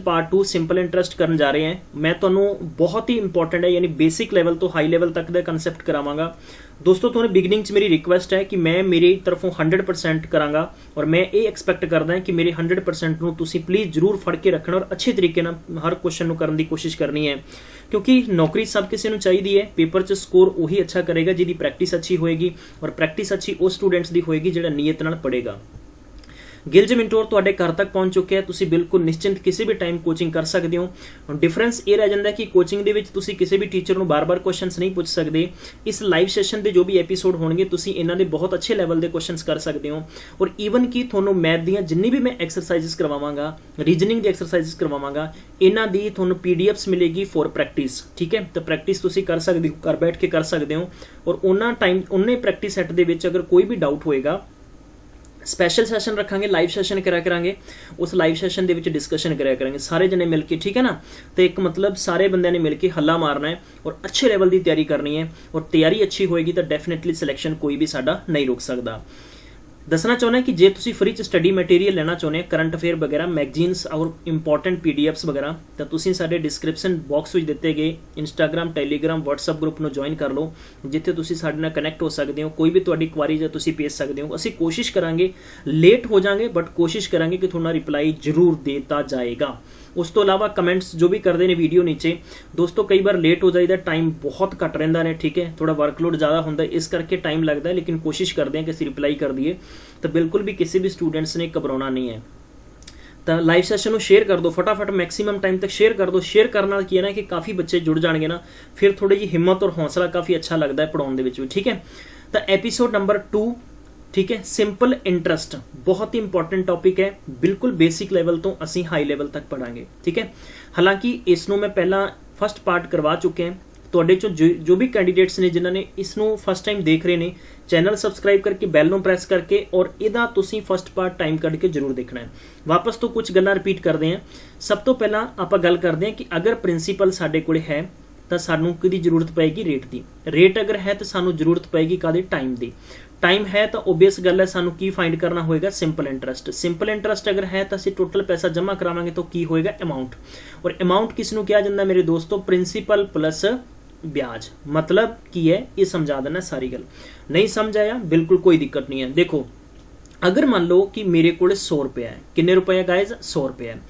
Part 2 simple interest करने जा रहे हैं। मैं तुहानू बहुत ही इंपॉर्टेंट है यानी बेसिक लैवल तो हाई लैवल तक का कंसैप्ट करावांगा। दोस्तों तुहानू बिगिनिंग मेरी रिक्वेस्ट है कि मैं मेरी तरफों 100% करांगा और मैं ये एक्सपैक्ट करदा कि मेरे 100% नू तुसी प्लीज़ जरूर फड़ के रखना और अच्छे तरीके नाल हर क्वेश्चन नू करने की कोशिश करनी है, क्योंकि नौकरी सब किसी नू चाहिदी है। पेपर च स्कोर उही अच्छा करेगा जिहदी प्रैक्टिस अच्छी होएगी और प्रैक्टिस अच्छी उस स्टूडेंट्स दी होएगी जिहड़ा नीयत नाल पढ़ेगा। गिलज मिंटोर तुहाडे घर तक पहुंच चुके हैं, तुसी बिल्कुल निश्चिंत किसी भी टाइम कोचिंग कर सकते हो। डिफरेंस ये रह जाता है कि कोचिंग दे विच तुसी किसी भी टीचर नू बार-बार क्वेश्चंस नहीं पूछ सकते। इस लाइव सैशन के जो भी एपीसोड होणगे तुसी इन्हां दे बहुत अच्छे लैवल के क्वेश्चंस कर सकते हो और ईवन कि तुहानू मैथ दीयां जिन्नी भी मैं एक्सरसाइजिस करवावांगा, रीजनिंग दी एक्सरसाइजिस करवावांगा, इन्हां दी तुहानू पीडीएफ्स मिलेगी फॉर प्रैक्टिस। ठीक है, तो प्रैक्टिस तुसी कर सकते हो, घर बैठ के कर सकते हो और उन्हां टाइम उन्ने प्रैक्टिस सैट दे विच अगर कोई भी डाउट होएगा स्पैशल सैशन रखांगे, लाइव सैशन करा करांगे, उस लाइव सैशन दे विच डिस्कशन करा करांगे सारे जने मिलके। ठीक है ना, तो एक मतलब सारे बंदे ने मिलके हल्ला मारना है और अच्छे लेवल की तैयारी करनी है और तैयारी अच्छी होएगी तो डेफिनेटली सिलेक्शन कोई भी साडा नहीं रोक सकता। दसना चाहना कि जे तुसी फ्री च स्टडी मटीरियल लेना चाहते करंट अफेयर वगैरह मैगजीन्स और इंपॉर्टेंट पीडीएफ्स वगैरह तो तुसी साडे डिस्क्रिप्शन बॉक्स में दिते गए इंस्टाग्राम टैलीग्राम व्हाट्सएप ग्रुप में ज्वाइन कर लो, जिथे तुसी साडे नाल कनैक्ट हो सकते हो। कोई भी तुहाडी क्वारी जो तुसी भेज सकते हो, असीं कोशिश करांगे, लेट हो जाएंगे बट कोशिश करांगे कि तुहाडा रिप्लाई जरूर देता जाएगा। उस तो अलावा कमेंट्स जो भी करते हैं वीडियो नीचे, दोस्तों कई बार लेट हो जाएगा, टाइम बहुत घट रहिंदा ने। ठीक है, थोड़ा वर्कलोड ज़्यादा होंदा इस करके टाइम लगता है, लेकिन कोशिश करते हैं कि असीं रिप्लाई कर दिए। तो बिल्कुल भी किसी भी स्टूडेंट्स ने घबराना नहीं है। तो लाइव सैशन को शेयर कर दो फटाफट, मैक्सिमम टाइम तक शेयर कर दो। शेयर करना की है ना कि काफ़ी बच्चे जुड़ जाएंगे ना, फिर थोड़ी जी हिम्मत और हौसला काफ़ी अच्छा लगता है पढ़ाने भी। ठीक है, तो एपीसोड नंबर 2, ठीक है, सिंपल इंटरेस्ट बहुत ही इंपॉर्टेंट टॉपिक है, बिल्कुल बेसिक लेवल तो असी हाई लेवल तक पढ़ांगे। ठीक है, हालांकि इसनों मैं पहला फर्स्ट पार्ट करवा चुके हैं। तुहाडे चों जो भी कैंडीडेट्स ने जिन्होंने इसनों फर्स्ट टाइम देख रहे हैं, चैनल सबसक्राइब करके बैल नूं प्रेस करके और इहदा तुसीं फर्स्ट पार्ट टाइम कढ के जरूर देखना है। वापस तो कुछ गल्लां रिपीट करते हैं। सब तो पहला आपां गल करते हैं कि अगर प्रिंसीपल साडे कोले है तो सानू किहदी जरूरत पेगी, रेट की। रेट अगर है तो सानू जरूरत पेगी काहदी, टाइम की। टाइम है तो ओबीयस गल है सानू की फाइंड करना होएगा, सिंपल इंटरेस्ट। सिंपल इंटरेस्ट अगर है तो असीं टोटल पैसा जमा करावांगे तो की होएगा, अमाउंट। और अमाउंट किसनूं कहा जांदा मेरे दोस्तों, प्रिंसीपल प्लस ब्याज। मतलब की है ये समझा देना सारी गल। नहीं समझ आया बिल्कुल कोई दिक्कत नहीं है। देखो अगर मान लो कि मेरे को 100 रुपया है, किन्ने रुपया गाइज, 100 रुपया है,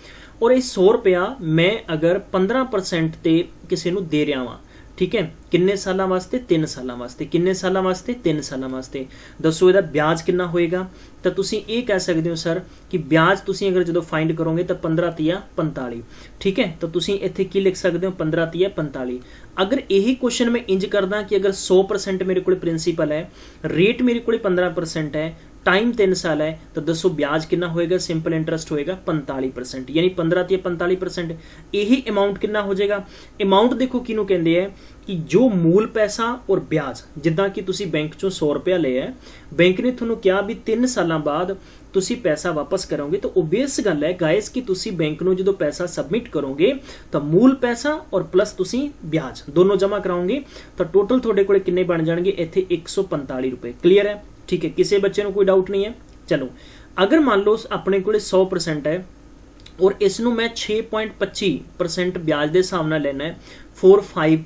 और ये 100 रुपया मैं अगर 15% ते किसी नूं दे रहा वा, ठीक है, किन्ने सालां वास्ते, 3 सालां वास्ते। किन्ने सालां वास्ते, 3 सालां वास्ते। दसो इहदा ब्याज कितना होएगा, तो तुसीं ये कह सकते हो सर कि ब्याज तुसीं अगर जो फाइंड करोगे तो 15 तिया 45। ठीक है, तो तुसीं इत्थे की लिख सकते हो, 15 तिया 45। अगर यही क्वेश्चन मैं इंज करदा कि अगर 100% मेरे को प्रिंसीपल है, रेट मेरे को 15% है, टाइम 3 साल है, तो दसो ब्याज कितना होएगा, सिंपल इंटरेस्ट होएगा 45%, यानी 15 ते 45%। यही अमाउंट कितना हो जाएगा। अमाउंट देखो किनू कहते हैं कि जो मूल पैसा और ब्याज, जिदा कि तुसी बैंक चों 100 रुपया लिया है, बैंक ने तुहानू कहा भी 3 सालों बाद तुसी पैसा वापस करोगे, तो ओबीयस गल है गाइस कि तुसी बैंक नू जो पैसा सबमिट करोगे तो मूल पैसा और प्लस तुसी ब्याज दोनों जमा कराओगे तो टोटल थोड़े कोले किन्ने बन जाएंगे, इत्थे 145 रुपए। क्लीयर है, ठीक है, किसी बच्चे को कोई डाउट नहीं है। चलो अगर मान लो अपने को 100% है और इसनों मैं 6.25% ब्याज के हिसाब नाल लेना है फॉर 5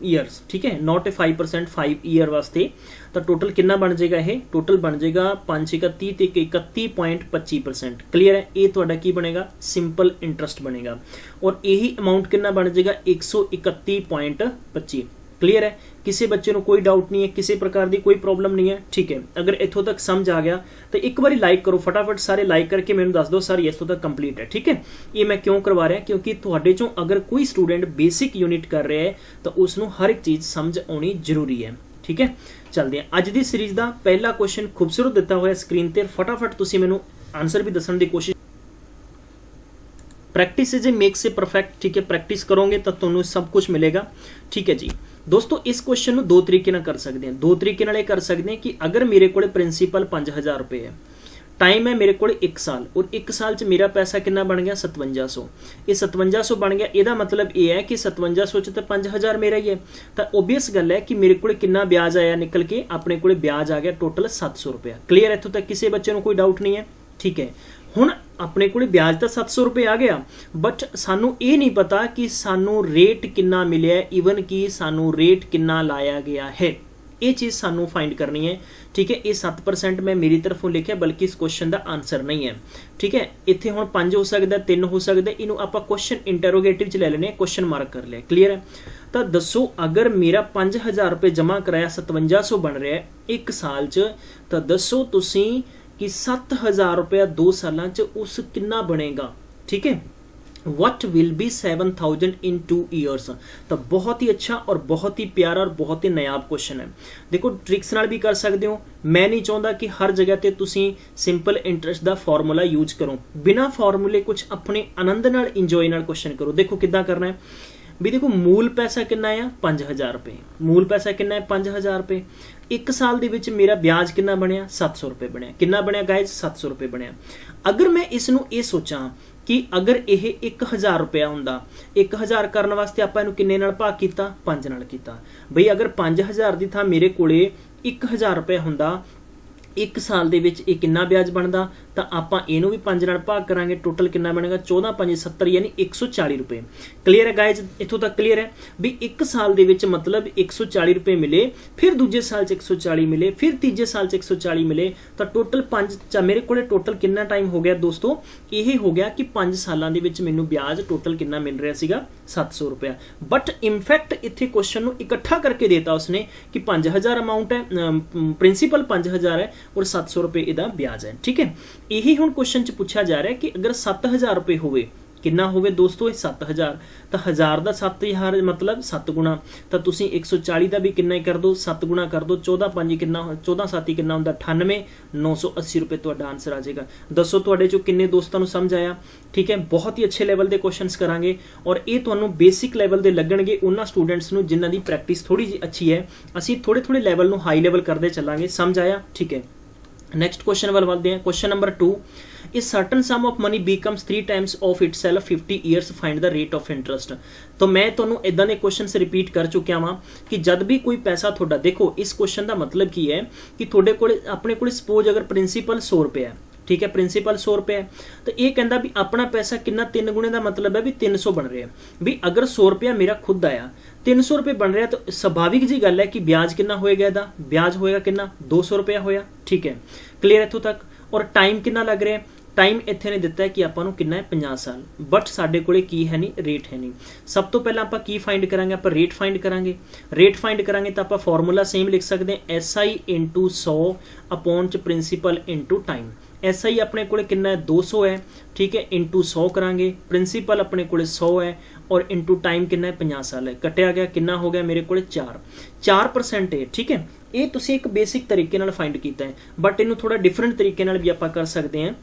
ईयरस। ठीक है, नॉट 5%, 5 ईयर वास्ते, तो टोटल कितना बन जाएगा, ये टोटल बन जाएगा 5 31 ते 31.25%। क्लीयर है, ये तुहाडा की बनेगा, सिंपल इंटरेस्ट बनेगा। और यही अमाउंट कितना बन जाएगा, 131.25। क्लीयर है, किसी बच्चे को कोई डाउट नहीं है, किसी प्रकार की कोई प्रॉब्लम नहीं है। ठीक है, अगर इत्थों तक समझ आ गया तो एक बार लाइक करो फटाफट, सारे लाइक करके मैंने दस दो सर इत्थों तक कंप्लीट है। ठीक है, ये मैं क्यों करवा रहा, क्योंकि तुहाडे चों अगर कोई स्टूडेंट बेसिक यूनिट कर रहा है तो उसनों हर एक चीज़ समझ आनी जरूरी है। ठीक है, चलते हैं अज की सीरीज का पहला क्वेश्चन खूबसूरत दिता हुआ स्क्रीन पर, फटाफट तुसीं मैनूं आंसर भी दसण की कोशिश। प्रैक्टिस इज ए मेक से परफेक्ट। ठीक है, प्रैक्टिस करोगे तो तुहानूं सब कुछ मिलेगा। ठीक है जी दोस्तों, इस क्वेश्चन में 2 तरीके ना कर सकते हैं। 2 तरीके नाल कर सकते हैं कि अगर मेरे को प्रिंसीपल 5000 रुपये है, टाइम है मेरे को 1 साल, और 1 साल च मेरा पैसा कितना बन गया, 5700। ये 5700 बन गया, यदा मतलब ये है कि 5700 च तो 5000 मेरा ही है, तो ओबीयस गल है कि मेरे को कितना ब्याज आया निकल के, अपने को ब्याज आ गया टोटल 700 रुपया। क्लीयर, इत्थों तक किसी बच्चे को कोई डाउट नहीं है। ठीक है, हुण अपने को ब्याज तो 700 रुपये आ गया, बट सानू ये नहीं पता कि सानू रेट कितना मिले, ईवन कि सानू रेट कितना लाया गया है। ये चीज़ सानू फाइंड करनी है, ठीक है। ये 7% मैं मेरी तरफों लिखा, बल्कि इस क्वेश्चन का आंसर नहीं है, ठीक है। इत्थे हुण 5 हो सकता, 3 हो सकता, इनू आपां क्वेश्चन इंटरोगेटिव च ले लेने, क्वेश्चन मार्क कर लिया, क्लीयर है। तो दसो अगर मेरा 5000 रुपये जमा कराया 5700 बन रहा है एक साल च, तो दसो तुसी कि 7000 रुपया 2 सालों च उस कितना बनेगा, ठीक है। What will be 7000 in 2 years. तो बहुत ही अच्छा और बहुत ही प्यारा और बहुत ही नायाब क्वेश्चन है। देखो ट्रिक्स नाल भी कर सकते हो, मैं नहीं चाहता कि हर जगह ते तुसी सिंपल इंटरेस्ट का फॉर्मूला यूज करो, बिना फॉर्मूले कुछ अपने आनंद नाल इंजॉय नाल क्वेश्चन करो। देखो किद्दां करना है भी, देखो मूल पैसा कितना है 5000 रुपये, मूल पैसा कितना है 5000 रुपये, एक साल दे विच मेरा ब्याज कितना बनया 700 रुपये बनया, कितना बनया गाइज 700 रुपये बनया। अगर मैं इसनूं ये सोचा कि अगर यह 1000 रुपया हुंदा, 1000 करने वास्ते आपां इहनूं किन्ने नाल भाग कीता 5 नाल कीता। बई अगर 5000 दी थां मेरे कोले 1000 रुपया हुंदा, एक साल दे विच ये कितना ब्याज बनता, तो आपां इहनूं भी 5 नाल भाग करांगे, टोटल कितना बनेगा 14 5 70 यानी 140 रुपये। क्लीयर है गाइज, इत्थों तक क्लीयर है भी एक साल दे विच मतलब 140 रुपये मिले, फिर दूजे साल च 140 मिले, फिर तीजे साल च 140 मिले, तो टोटल 5 मेरे को टोटल कितना टाइम हो गया दोस्तों, यह हो गया कि 5 सालों के विच मैनूं ब्याज टोटल कितना मिल रहा सीगा 700 रुपया। बट इनफैक्ट इत्थे क्वेश्चन नूं इकट्ठा करके देता उसने कि 5000 अमाउंट है, प्रिंसीपल 5000 है और 700 रुपये इहदा ब्याज है, ठीक है। यही हुण क्वेश्चन च पूछा जा रहा है कि अगर 7000 रुपये होवे, कितना होवे दोस्तों 7000, तो 1000 का 7000 मतलब 7 गुणा, तो तुसीं 140 का भी कितना कर दो 7 गुणा कर दो, 14 5 कितना 14 7 कितना होंदा 98, 980 रुपये तुहाडा आंसर आ जाएगा। दसो तुहाडे चों किन्ने दोस्तां नूं समझ आया, ठीक है। बहुत ही अच्छे लैवल के क्वेश्चनस करांगे और ये तुहानूं बेसिक लैवल के लगणगे उन्हां स्टूडेंट्स नूं जिन्हां दी प्रैक्टिस थोड़ी जी अच्छी है। असीं थोड़े थोड़े लैवल नूं हाई लैवल करते चलांगे, समझ आया, ठीक है। नेक्स्ट क्वेश्चन वाल बढ़ते हैं। Question number 2, a certain some of money becomes 3 times of itself 50 years, find the rate of interest. तो मैं तुहानूं इदां दे क्वेश्चन से रिपीट कर चुकिया वां कि जब भी कोई पैसा थोड़ा, देखो इस क्वेश्चन का मतलब की है कि थोड़े कोले अपने कोले सपोज अगर प्रिंसीपल 100 रुपये है, ठीक है, प्रिंसीपल 100 रुपये है, तो ये कहता भी अपना पैसा कितना 3 गुणे का मतलब है भी 300 बन रहा है। भी अगर 100 रुपया मेरा खुद आया 300 रुपये बन रहा, तो स्वाभाविक जी गल है कि ब्याज कितना होएगा, इहदा ब्याज होएगा कितना 200 रुपया होया, ठीक है। क्लीयर इत्थों तक। और टाइम कितना लग रहा है, टाइम इत्थे ने दिता है कि आपां नूं कितना है 50 साल, बट साडे कोले की है नहीं, रेट है नहीं। सब तो पहला आपां की फाइंड करांगे, आपां रेट फाइंड करांगे। रेट फाइंड करांगे तो आपां फॉर्मूला सेम लिख सकते हैं, SI इंटू 100 अपॉन च प्रिंसीपल इंटू टाइम। SI अपने कोले कितना है 200 है, ठीक है, इंटू 100 करांगे, प्रिंसीपल अपने कोले 100 है और इंटू टाइम कितना है 50 साल है, कटिया गया कितना हो गया मेरे कोले 4% है, ठीक है। ये तुसीं एक बेसिक तरीके नाल फाइंड कीता है, बट इनू थोड़ा डिफरेंट तरीके नाल भी आपां कर सकते हैं।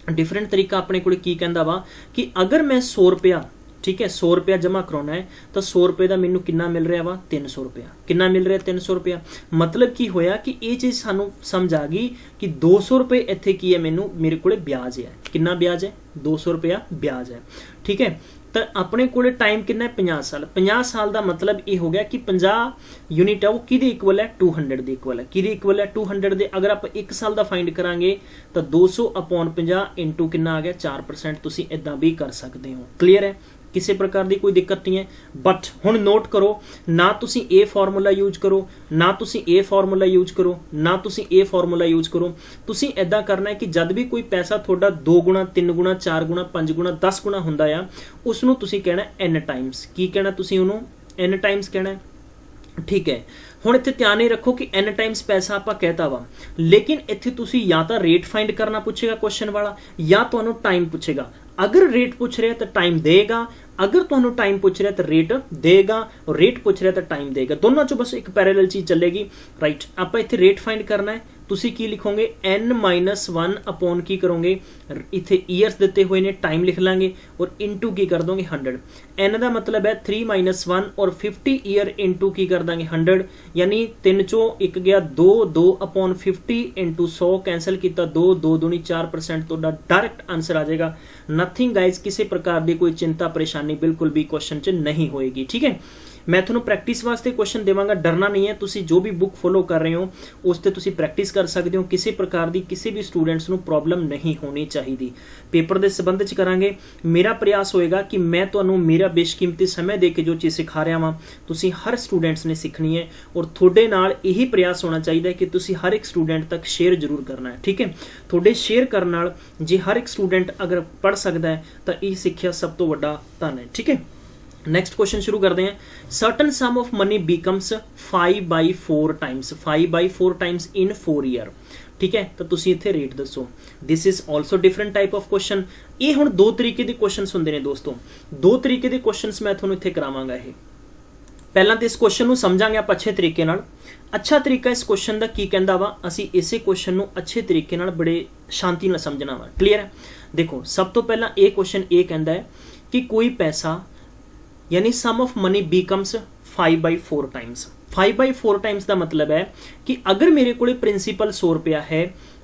डिफरेंट तरीका अपने को की कहता वा कि अगर मैं 100 रुपया, ठीक है, 100 रुपया जमा कराना है, तो 100 रुपये का मैनू कितना मिल रहा वा 300 रुपया, कितना मिल रहा 300 रुपया। मतलब की होया कि ये चीज़ सानू समझ आ गई कि 200 रुपये इत्थे की है, मैनू मेरे को ब्याज है, कितना ब्याज है 200 रुपया ब्याज है, ठीक है। तो अपने को टाइम कितना है 50 साल। 50 साल का मतलब ये हो गया कि 50 यूनिट है वो किहदे इक्वल है 200 के इक्वल है, किहदे इक्वल है 200 के। अगर आप 1 साल का फाइंड करांगे तो 200 अपॉन 50 इंटू कितना आ गया 4%। तुसीं इदां भी कर सकते हो, क्लीयर है, किसी प्रकार की कोई दिक्कत नहीं है। बट हुण नोट करो, ना तुसीं ए फार्मूला यूज करो, ना तुसीं ए फार्मूला यूज करो, ना तुसीं ए फार्मूला यूज करो। तुसीं इदां करना है कि जब भी कोई पैसा थोड़ा 2 गुणा 3 गुणा 4 गुणा 5 गुणा 10 गुणा हुंदा आ, उसनूं तुसीं कहना n टाइम्स। की कहना तुसीं उहनूं n टाइम्स कहना है, ठीक है। हुण इत्थे ध्यान ही रखो कि n टाइम्स पैसा आपां कहता वा, लेकिन इत्थे तुसीं या तो रेट फाइंड करना पूछेगा क्वेश्चन वाला, या तुहानूं टाइम पूछेगा। अगर रेट पूछ रहा है तो टाइम देगा, अगर तुहानूं टाइम पूछ रहा है तो रेट देगा, और रेट पूछ रहा है तो टाइम देगा। दोनों चो बस एक पैरेलल चीज चलेगी, राइट। आपां इत्थे रेट फाइंड करना है, तुसीं की लिखोगे n-1 अपॉन की करोगे, इत्थे ईयर्स दिते हुए ने, टाइम लिख लांगे और इंटू की कर दोगे 100। n का मतलब है 3-1 और 50 ईयर इंटू की कर देंगे 100, यानी 3 चो 1 गया 2, 2 अपॉन 50 इंटू 100 कैंसल किया 2, 2 दूनी 4%। तो डायरेक्ट आंसर आ जाएगा। नथिंग गाइज, किसी प्रकार की कोई चिंता परेशानी बिल्कुल भी क्वेश्चन च नहीं होएगी, ठीक है। मैं ਤੁਹਾਨੂੰ ਪ੍ਰੈਕਟਿਸ ਵਾਸਤੇ ਕੁਐਸਚਨ ਦੇਵਾਂਗਾ, ਡਰਨਾ ਨਹੀਂ ਹੈ। ਤੁਸੀਂ ਜੋ ਵੀ ਬੁੱਕ ਫੋਲੋ ਕਰ ਰਹੇ ਹੋ ਉਸ ਤੇ ਤੁਸੀਂ ਪ੍ਰੈਕਟਿਸ ਕਰ ਸਕਦੇ ਹੋ। ਕਿਸੇ ਪ੍ਰਕਾਰ ਦੀ ਕਿਸੇ ਵੀ ਸਟੂਡੈਂਟਸ ਨੂੰ ਪ੍ਰੋਬਲਮ ਨਹੀਂ ਹੋਣੀ ਚਾਹੀਦੀ। ਪੇਪਰ ਦੇ ਸੰਬੰਧ ਚ ਕਰਾਂਗੇ। ਮੇਰਾ ਪ੍ਰयास ਹੋਏਗਾ ਕਿ ਮੈਂ ਤੁਹਾਨੂੰ ਮੇਰਾ ਬੇਸ਼ਕੀਮਤੀ ਸਮੇਂ ਦੇ ਕੇ ਜੋ ਚੀਜ਼ ਸਿਖਾ ਰਿਹਾ ਵਾਂ ਤੁਸੀਂ ਹਰ ਸਟੂਡੈਂਟਸ ਨੇ ਸਿੱਖਣੀ ਹੈ, ਔਰ ਤੁਹਾਡੇ ਨਾਲ ਇਹੀ ਪ੍ਰयास ਹੋਣਾ ਚਾਹੀਦਾ ਹੈ ਕਿ ਤੁਸੀਂ ਹਰ ਇੱਕ ਸਟੂਡੈਂਟ ਤੱਕ ਸ਼ੇਅਰ ਜ਼ਰੂਰ ਕਰਨਾ ਹੈ। ਠੀਕ ਹੈ, ਤੁਹਾਡੇ ਸ਼ੇਅਰ ਕਰਨ ਨਾਲ ਜੇ ਹਰ ਇੱਕ ਸਟੂਡੈਂਟ ਅਗਰ ਪੜ੍ਹ ਸਕਦਾ ਹੈ ਤਾਂ ਇਹ ਸਿੱਖਿਆ ਸਭ ਤੋਂ ਵੱਡਾ ਧਨ ਹੈ। ਠੀਕ ਹੈ, नेक्स्ट क्वेश्चन शुरू करते हैं। Certain some of money becomes 5/4 times 5/4 times in 4 year. ठीक है, तो तुसी इत्थे रेट दसो। This is also different type of question. ये हुण दो तरीके के क्वेश्चन होंदे ने दोस्तों, दो तरीके के क्वेश्चन मैं तुहानूं इत्थे करावांगा। ये पहलां तो इस क्वेश्चन नूं समझांगे आपां अच्छे तरीके नाल। अच्छा तरीका इस क्वेश्चन का की कहंदा वा, असीं इसे क्वेश्चन नूं अच्छे तरीके नाल बड़े शांति नाल समझना वा। क्लीयर है? देखो, सब तो पहला ये क्वेश्चन ये कहंदा है कि कोई पैसा यानी sum of money becomes 5/4 times. 5/4 times का मतलब है कि अगर मेरे को प्रिंसीपल 100 रुपया है,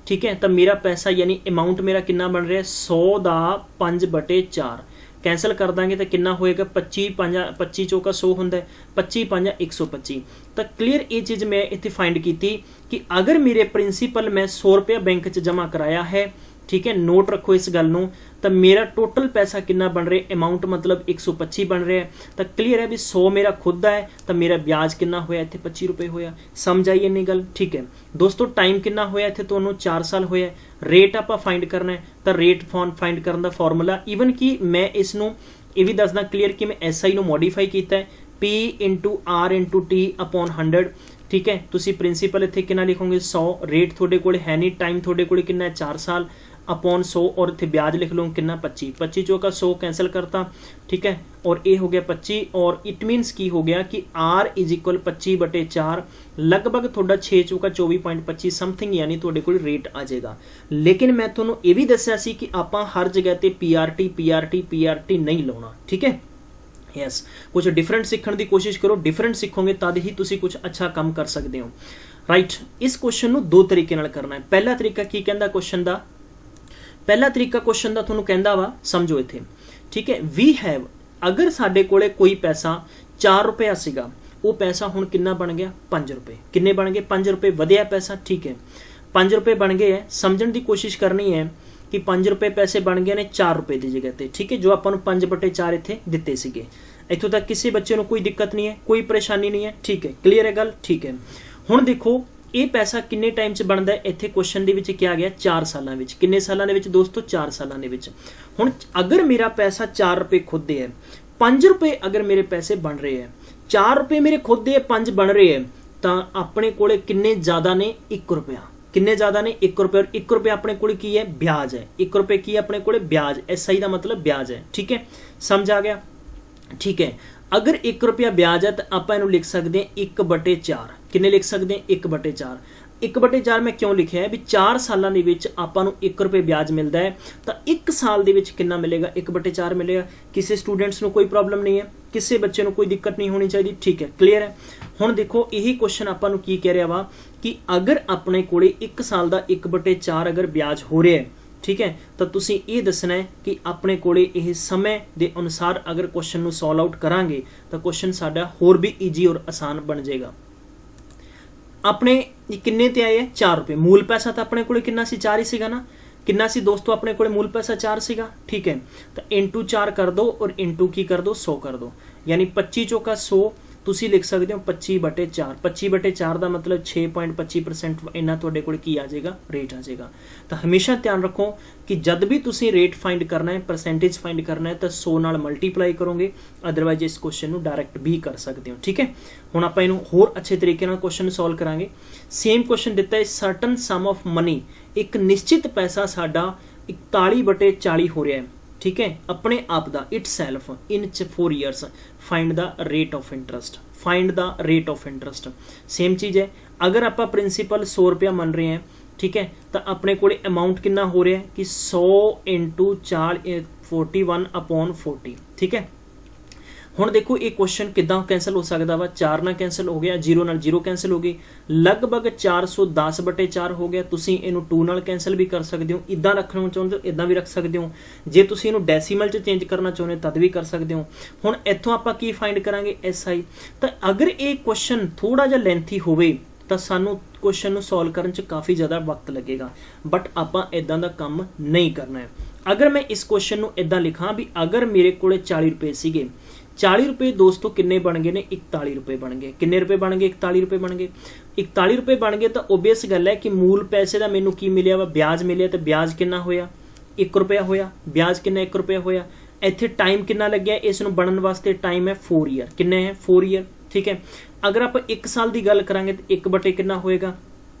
ठीक है, तो मेरा पैसा यानी अमाउंट मेरा कितना बन रहा है 100 का 5/4। कैंसल कर देंगे तो कितना होएगा 25 चौका 100 होंगे, 25 125। तो क्लीयर ये चीज़ मैं इतने फाइंड की कि अगर मेरे प्रिंसीपल मैं 100 रुपया बैंक च जमा कराया है, ठीक है, नोट रखो इस गल नूं, तो मेरा टोटल पैसा कितना बन रहा है, अमाउंट मतलब 125 बन रहा है। तो क्लीयर है भी 100 मेरा खुद का है, तो मेरा ब्याज कितना होया इत्थे 25 रुपए होया। समझ आई इन्नी गल? ठीक है दोस्तों, टाइम कितना होया इत्थे तुहानूं 4 साल होया। रेट आपां फाइंड करना है, तो रेट फाइंड करने का फॉर्मूला ईवन कि मैं इसनूं ये भी दसदा क्लीयर कि मैं SI नूं मॉडिफाई किया है P × R × T / 100। ठीक है, तुसी प्रिंसीपल इत्थे कितना लिखोगे 100, रेट थोड़े कोल है नहीं, टाइम थोड़े कोल कितना है 4 साल अपॉन 100, और इत्थे ब्याज लिख लो कितना 25। 25 चौका 100 कैंसल करता, ठीक है, और ये हो गया 25। और इट मीनस की हो गया कि R = 25/4 लगभग थोड़ा 6 चौका 24.25 समथिंग, यानी थोड़े कोल रेट आ जाएगा। लेकिन मैं तुहानूं ये भी दस्सिया सी कि आपां हर जगह ते PRT नहीं लाउणा। ठीक है, यस, कुछ डिफरेंट सीखने की कोशिश करो। डिफरेंट सीखोगे तद ही तुसी कुछ अच्छा काम कर सकते हो। राइट, इस क्वेश्चन नूं दो तरीके नाल करना है। पहला तरीका की कहंदा क्वेश्चन का, पहला तरीका क्वेश्चन का तुहानूं कहंदा वा, समझो इत्थे। ठीक है, वी हैव, अगर साडे कोले कोई पैसा 4 रुपया सीगा, वो पैसा हुण कितना बन गया 5 रुपए। किन्ने बन गए 5 रुपए, वधिया पैसा। ठीक है, 5 रुपए बन गए है। समझण की कोशिश करनी है कि 5 रुपए पैसे बन गए ने 4 रुपए की जगह ते। ठीक है, जो आपां नूं 5/4 इत्थे दित्ते सीगे। इत्थों तक किसी बच्चे नूं कोई दिक्कत नहीं है, कोई परेशानी नहीं है। ठीक है, क्लीयर है गल? ठीक है, हुण देखो ये पैसा किन्ने टाइम च बनता है, इत्थे क्वेश्चन दे विच क्या गया 4 सालां विच। किन्ने सालां दे विच दोस्तों 4 सालां दे विच। हुण अगर मेरा पैसा 4 रुपए खुद दे है, 5 रुपए अगर मेरे पैसे बन रहे हैं, 4 रुपए मेरे खुद दे 5 बन रहे हैं, तो अपने कोले किन्ने ज़्यादा ने 1 रुपया। किन्ने ज़्यादा ने 1 रुपया। और 1 रुपया अपने कोले की है ब्याज है। 1 रुपये की अपने कोले ब्याज, SI का मतलब ब्याज है। ठीक है, समझ आ गया? ठीक है, अगर 1 रुपया ब्याज है तो आप इन्हू लिख सकते हैं 1/4। किन्ने लिख सकते हैं 1/4। 1/4 मैं क्यों लिखा है भी 4 सालों के विच आपां नूं 1 रुपये ब्याज मिलता है, तो 1 साल दे विच कितना मिलेगा 1/4 मिलेगा। किसी स्टूडेंट्स नूं कोई प्रॉब्लम नहीं है, किसी बच्चे नूं कोई दिक्कत नहीं होनी चाहिए। ठीक है, क्लीयर है? हुण देखो यही क्वेश्चन आपां नूं की कह रहा वा कि अगर अपने कोले 1 साल का 1/4 अगर ब्याज हो रहा है, ठीक है, तो तुसीं ये दसना है कि अपने कोले यह समय के अनुसार अगर क्वेश्चन नूं सॉल्व आउट करांगे तो क्वेश्चन साडा होर भी ईजी और आसान बन जाएगा। अपने किन्ने ते आए 4 रुपये, मूल पैसा तो अपने कोले किन्ना सी 4 ही सीगा ना। किन्ना सी दोस्तों अपने कोले मूल पैसा 4 सीगा। ठीक है, तो इंटू 4 कर दो और इंटू की कर दो 100 कर दो, यानी 25 चौका 100 तुसी लिख सकते हो 25/4। 25/4 का मतलब 6.25% इन्ना तुहाडे कोल की आ जाएगा, रेट आ जाएगा। तो हमेशा ध्यान रखो कि जब भी तुसी रेट फाइंड करना है, परसेंटेज फाइंड करना है, तो 100 नाल मल्टीप्लाई करोगे, अदरवाइज इस क्वेश्चन नूं डायरैक्ट भी कर सकते हो। ठीक है, हुण आपां इहनूं होर अच्छे तरीके नाल क्वेश्चन सॉल्व करांगे। सेम क्वेश्चन दिता है, सर्टन सम ऑफ मनी, एक निश्चित पैसा साडा 41/40 हो रहा है। ठीक है, अपने आप का itself in 4 years, find the rate of interest. Find the rate of interest same चीज़ है। अगर आप प्रिंसीपल 100 रुपया मन रहे हैं, ठीक है, तो अपने को अमाउंट कितना हो रहा है कि 100 × 41/40। ठीक है, ਹੁਣ ਦੇਖੋ ਇਹ ਕੁਐਸਚਨ ਕਿਦਾਂ ਕੈਂਸਲ ਹੋ ਸਕਦਾ ਵਾ, 4 ਨਾਲ ਕੈਂਸਲ ਹੋ ਗਿਆ, 0 ਨਾਲ 0 ਕੈਂਸਲ ਹੋ ਗਈ, ਲਗਭਗ 410/4 ਹੋ ਗਿਆ। ਤੁਸੀਂ ਇਹਨੂੰ 2 ਨਾਲ ਕੈਂਸਲ ਵੀ ਕਰ ਸਕਦੇ ਹੋ, ਇਦਾਂ ਰੱਖਣਾ ਚਾਹੁੰਦੇ ਹੋ ਇਦਾਂ ਵੀ ਰੱਖ ਸਕਦੇ ਹੋ, ਜੇ ਤੁਸੀਂ ਇਹਨੂੰ ਡੈਸੀਮਲ 'ਚ ਚੇਂਜ ਕਰਨਾ ਚਾਹੁੰਦੇ ਤਦ ਵੀ ਕਰ ਸਕਦੇ ਹੋ। ਹੁਣ ਇੱਥੋਂ ਆਪਾਂ ਕੀ ਫਾਈਂਡ ਕਰਾਂਗੇ, SI। ਤਾਂ ਅਗਰ ਇਹ ਕੁਐਸਚਨ ਥੋੜਾ ਜਿਹਾ ਲੈਂਥੀ ਹੋਵੇ ਤਾਂ ਸਾਨੂੰ ਕੁਐਸਚਨ ਨੂੰ ਸੋਲਵ ਕਰਨ 'ਚ ਕਾਫੀ ਜ਼ਿਆਦਾ ਵਕਤ ਲੱਗੇਗਾ, ਬਟ ਆਪਾਂ ਇਦਾਂ ਦਾ ਕੰਮ ਨਹੀਂ ਕਰਨਾ ਹੈ। ਅਗਰ ਮੈਂ ਇਸ ਕੁਐਸਚਨ ਨੂੰ ਇਦਾਂ ਲਿਖਾਂ ਵੀ ਅਗਰ ਮੇਰੇ ਕੋਲੇ 40 ਰੁਪਏ ਸੀਗੇ, 40 ਰੁਪਏ ਦੋਸਤੋ ਕਿੰਨੇ ਬਣ ਗਏ ਨੇ, 41 ਰੁਪਏ ਬਣ ਗਏ। ਕਿੰਨੇ ਰੁਪਏ ਬਣ ਗਏ, 41 ਰੁਪਏ ਬਣ ਗਏ। 41 ਰੁਪਏ ਬਣ ਗਏ ਤਾਂ ਓਬਵੀਅਸ ਗੱਲ ਹੈ ਕਿ ਮੂਲ ਪੈਸੇ ਦਾ ਮੈਨੂੰ ਕੀ ਮਿਲਿਆ ਵਾ, ਵਿਆਜ ਮਿਲਿਆ। ਤੇ ਵਿਆਜ ਕਿੰਨਾ ਹੋਇਆ, 1 ਰੁਪਇਆ ਹੋਇਆ। ਵਿਆਜ ਕਿੰਨਾ, 1 ਰੁਪਇਆ ਹੋਇਆ। ਇੱਥੇ ਟਾਈਮ ਕਿੰਨਾ ਲੱਗਿਆ ਇਸ ਨੂੰ ਬਣਨ ਵਾਸਤੇ, ਟਾਈਮ ਹੈ 4 ਈਅਰ। ਕਿੰਨੇ ਹੈ, 4 ਈਅਰ, ਠੀਕ ਹੈ। ਅਗਰ ਆਪਾਂ 1 ਸਾਲ ਦੀ ਗੱਲ ਕਰਾਂਗੇ ਤਾਂ 1/, ਕਿੰਨਾ ਹੋਏਗਾ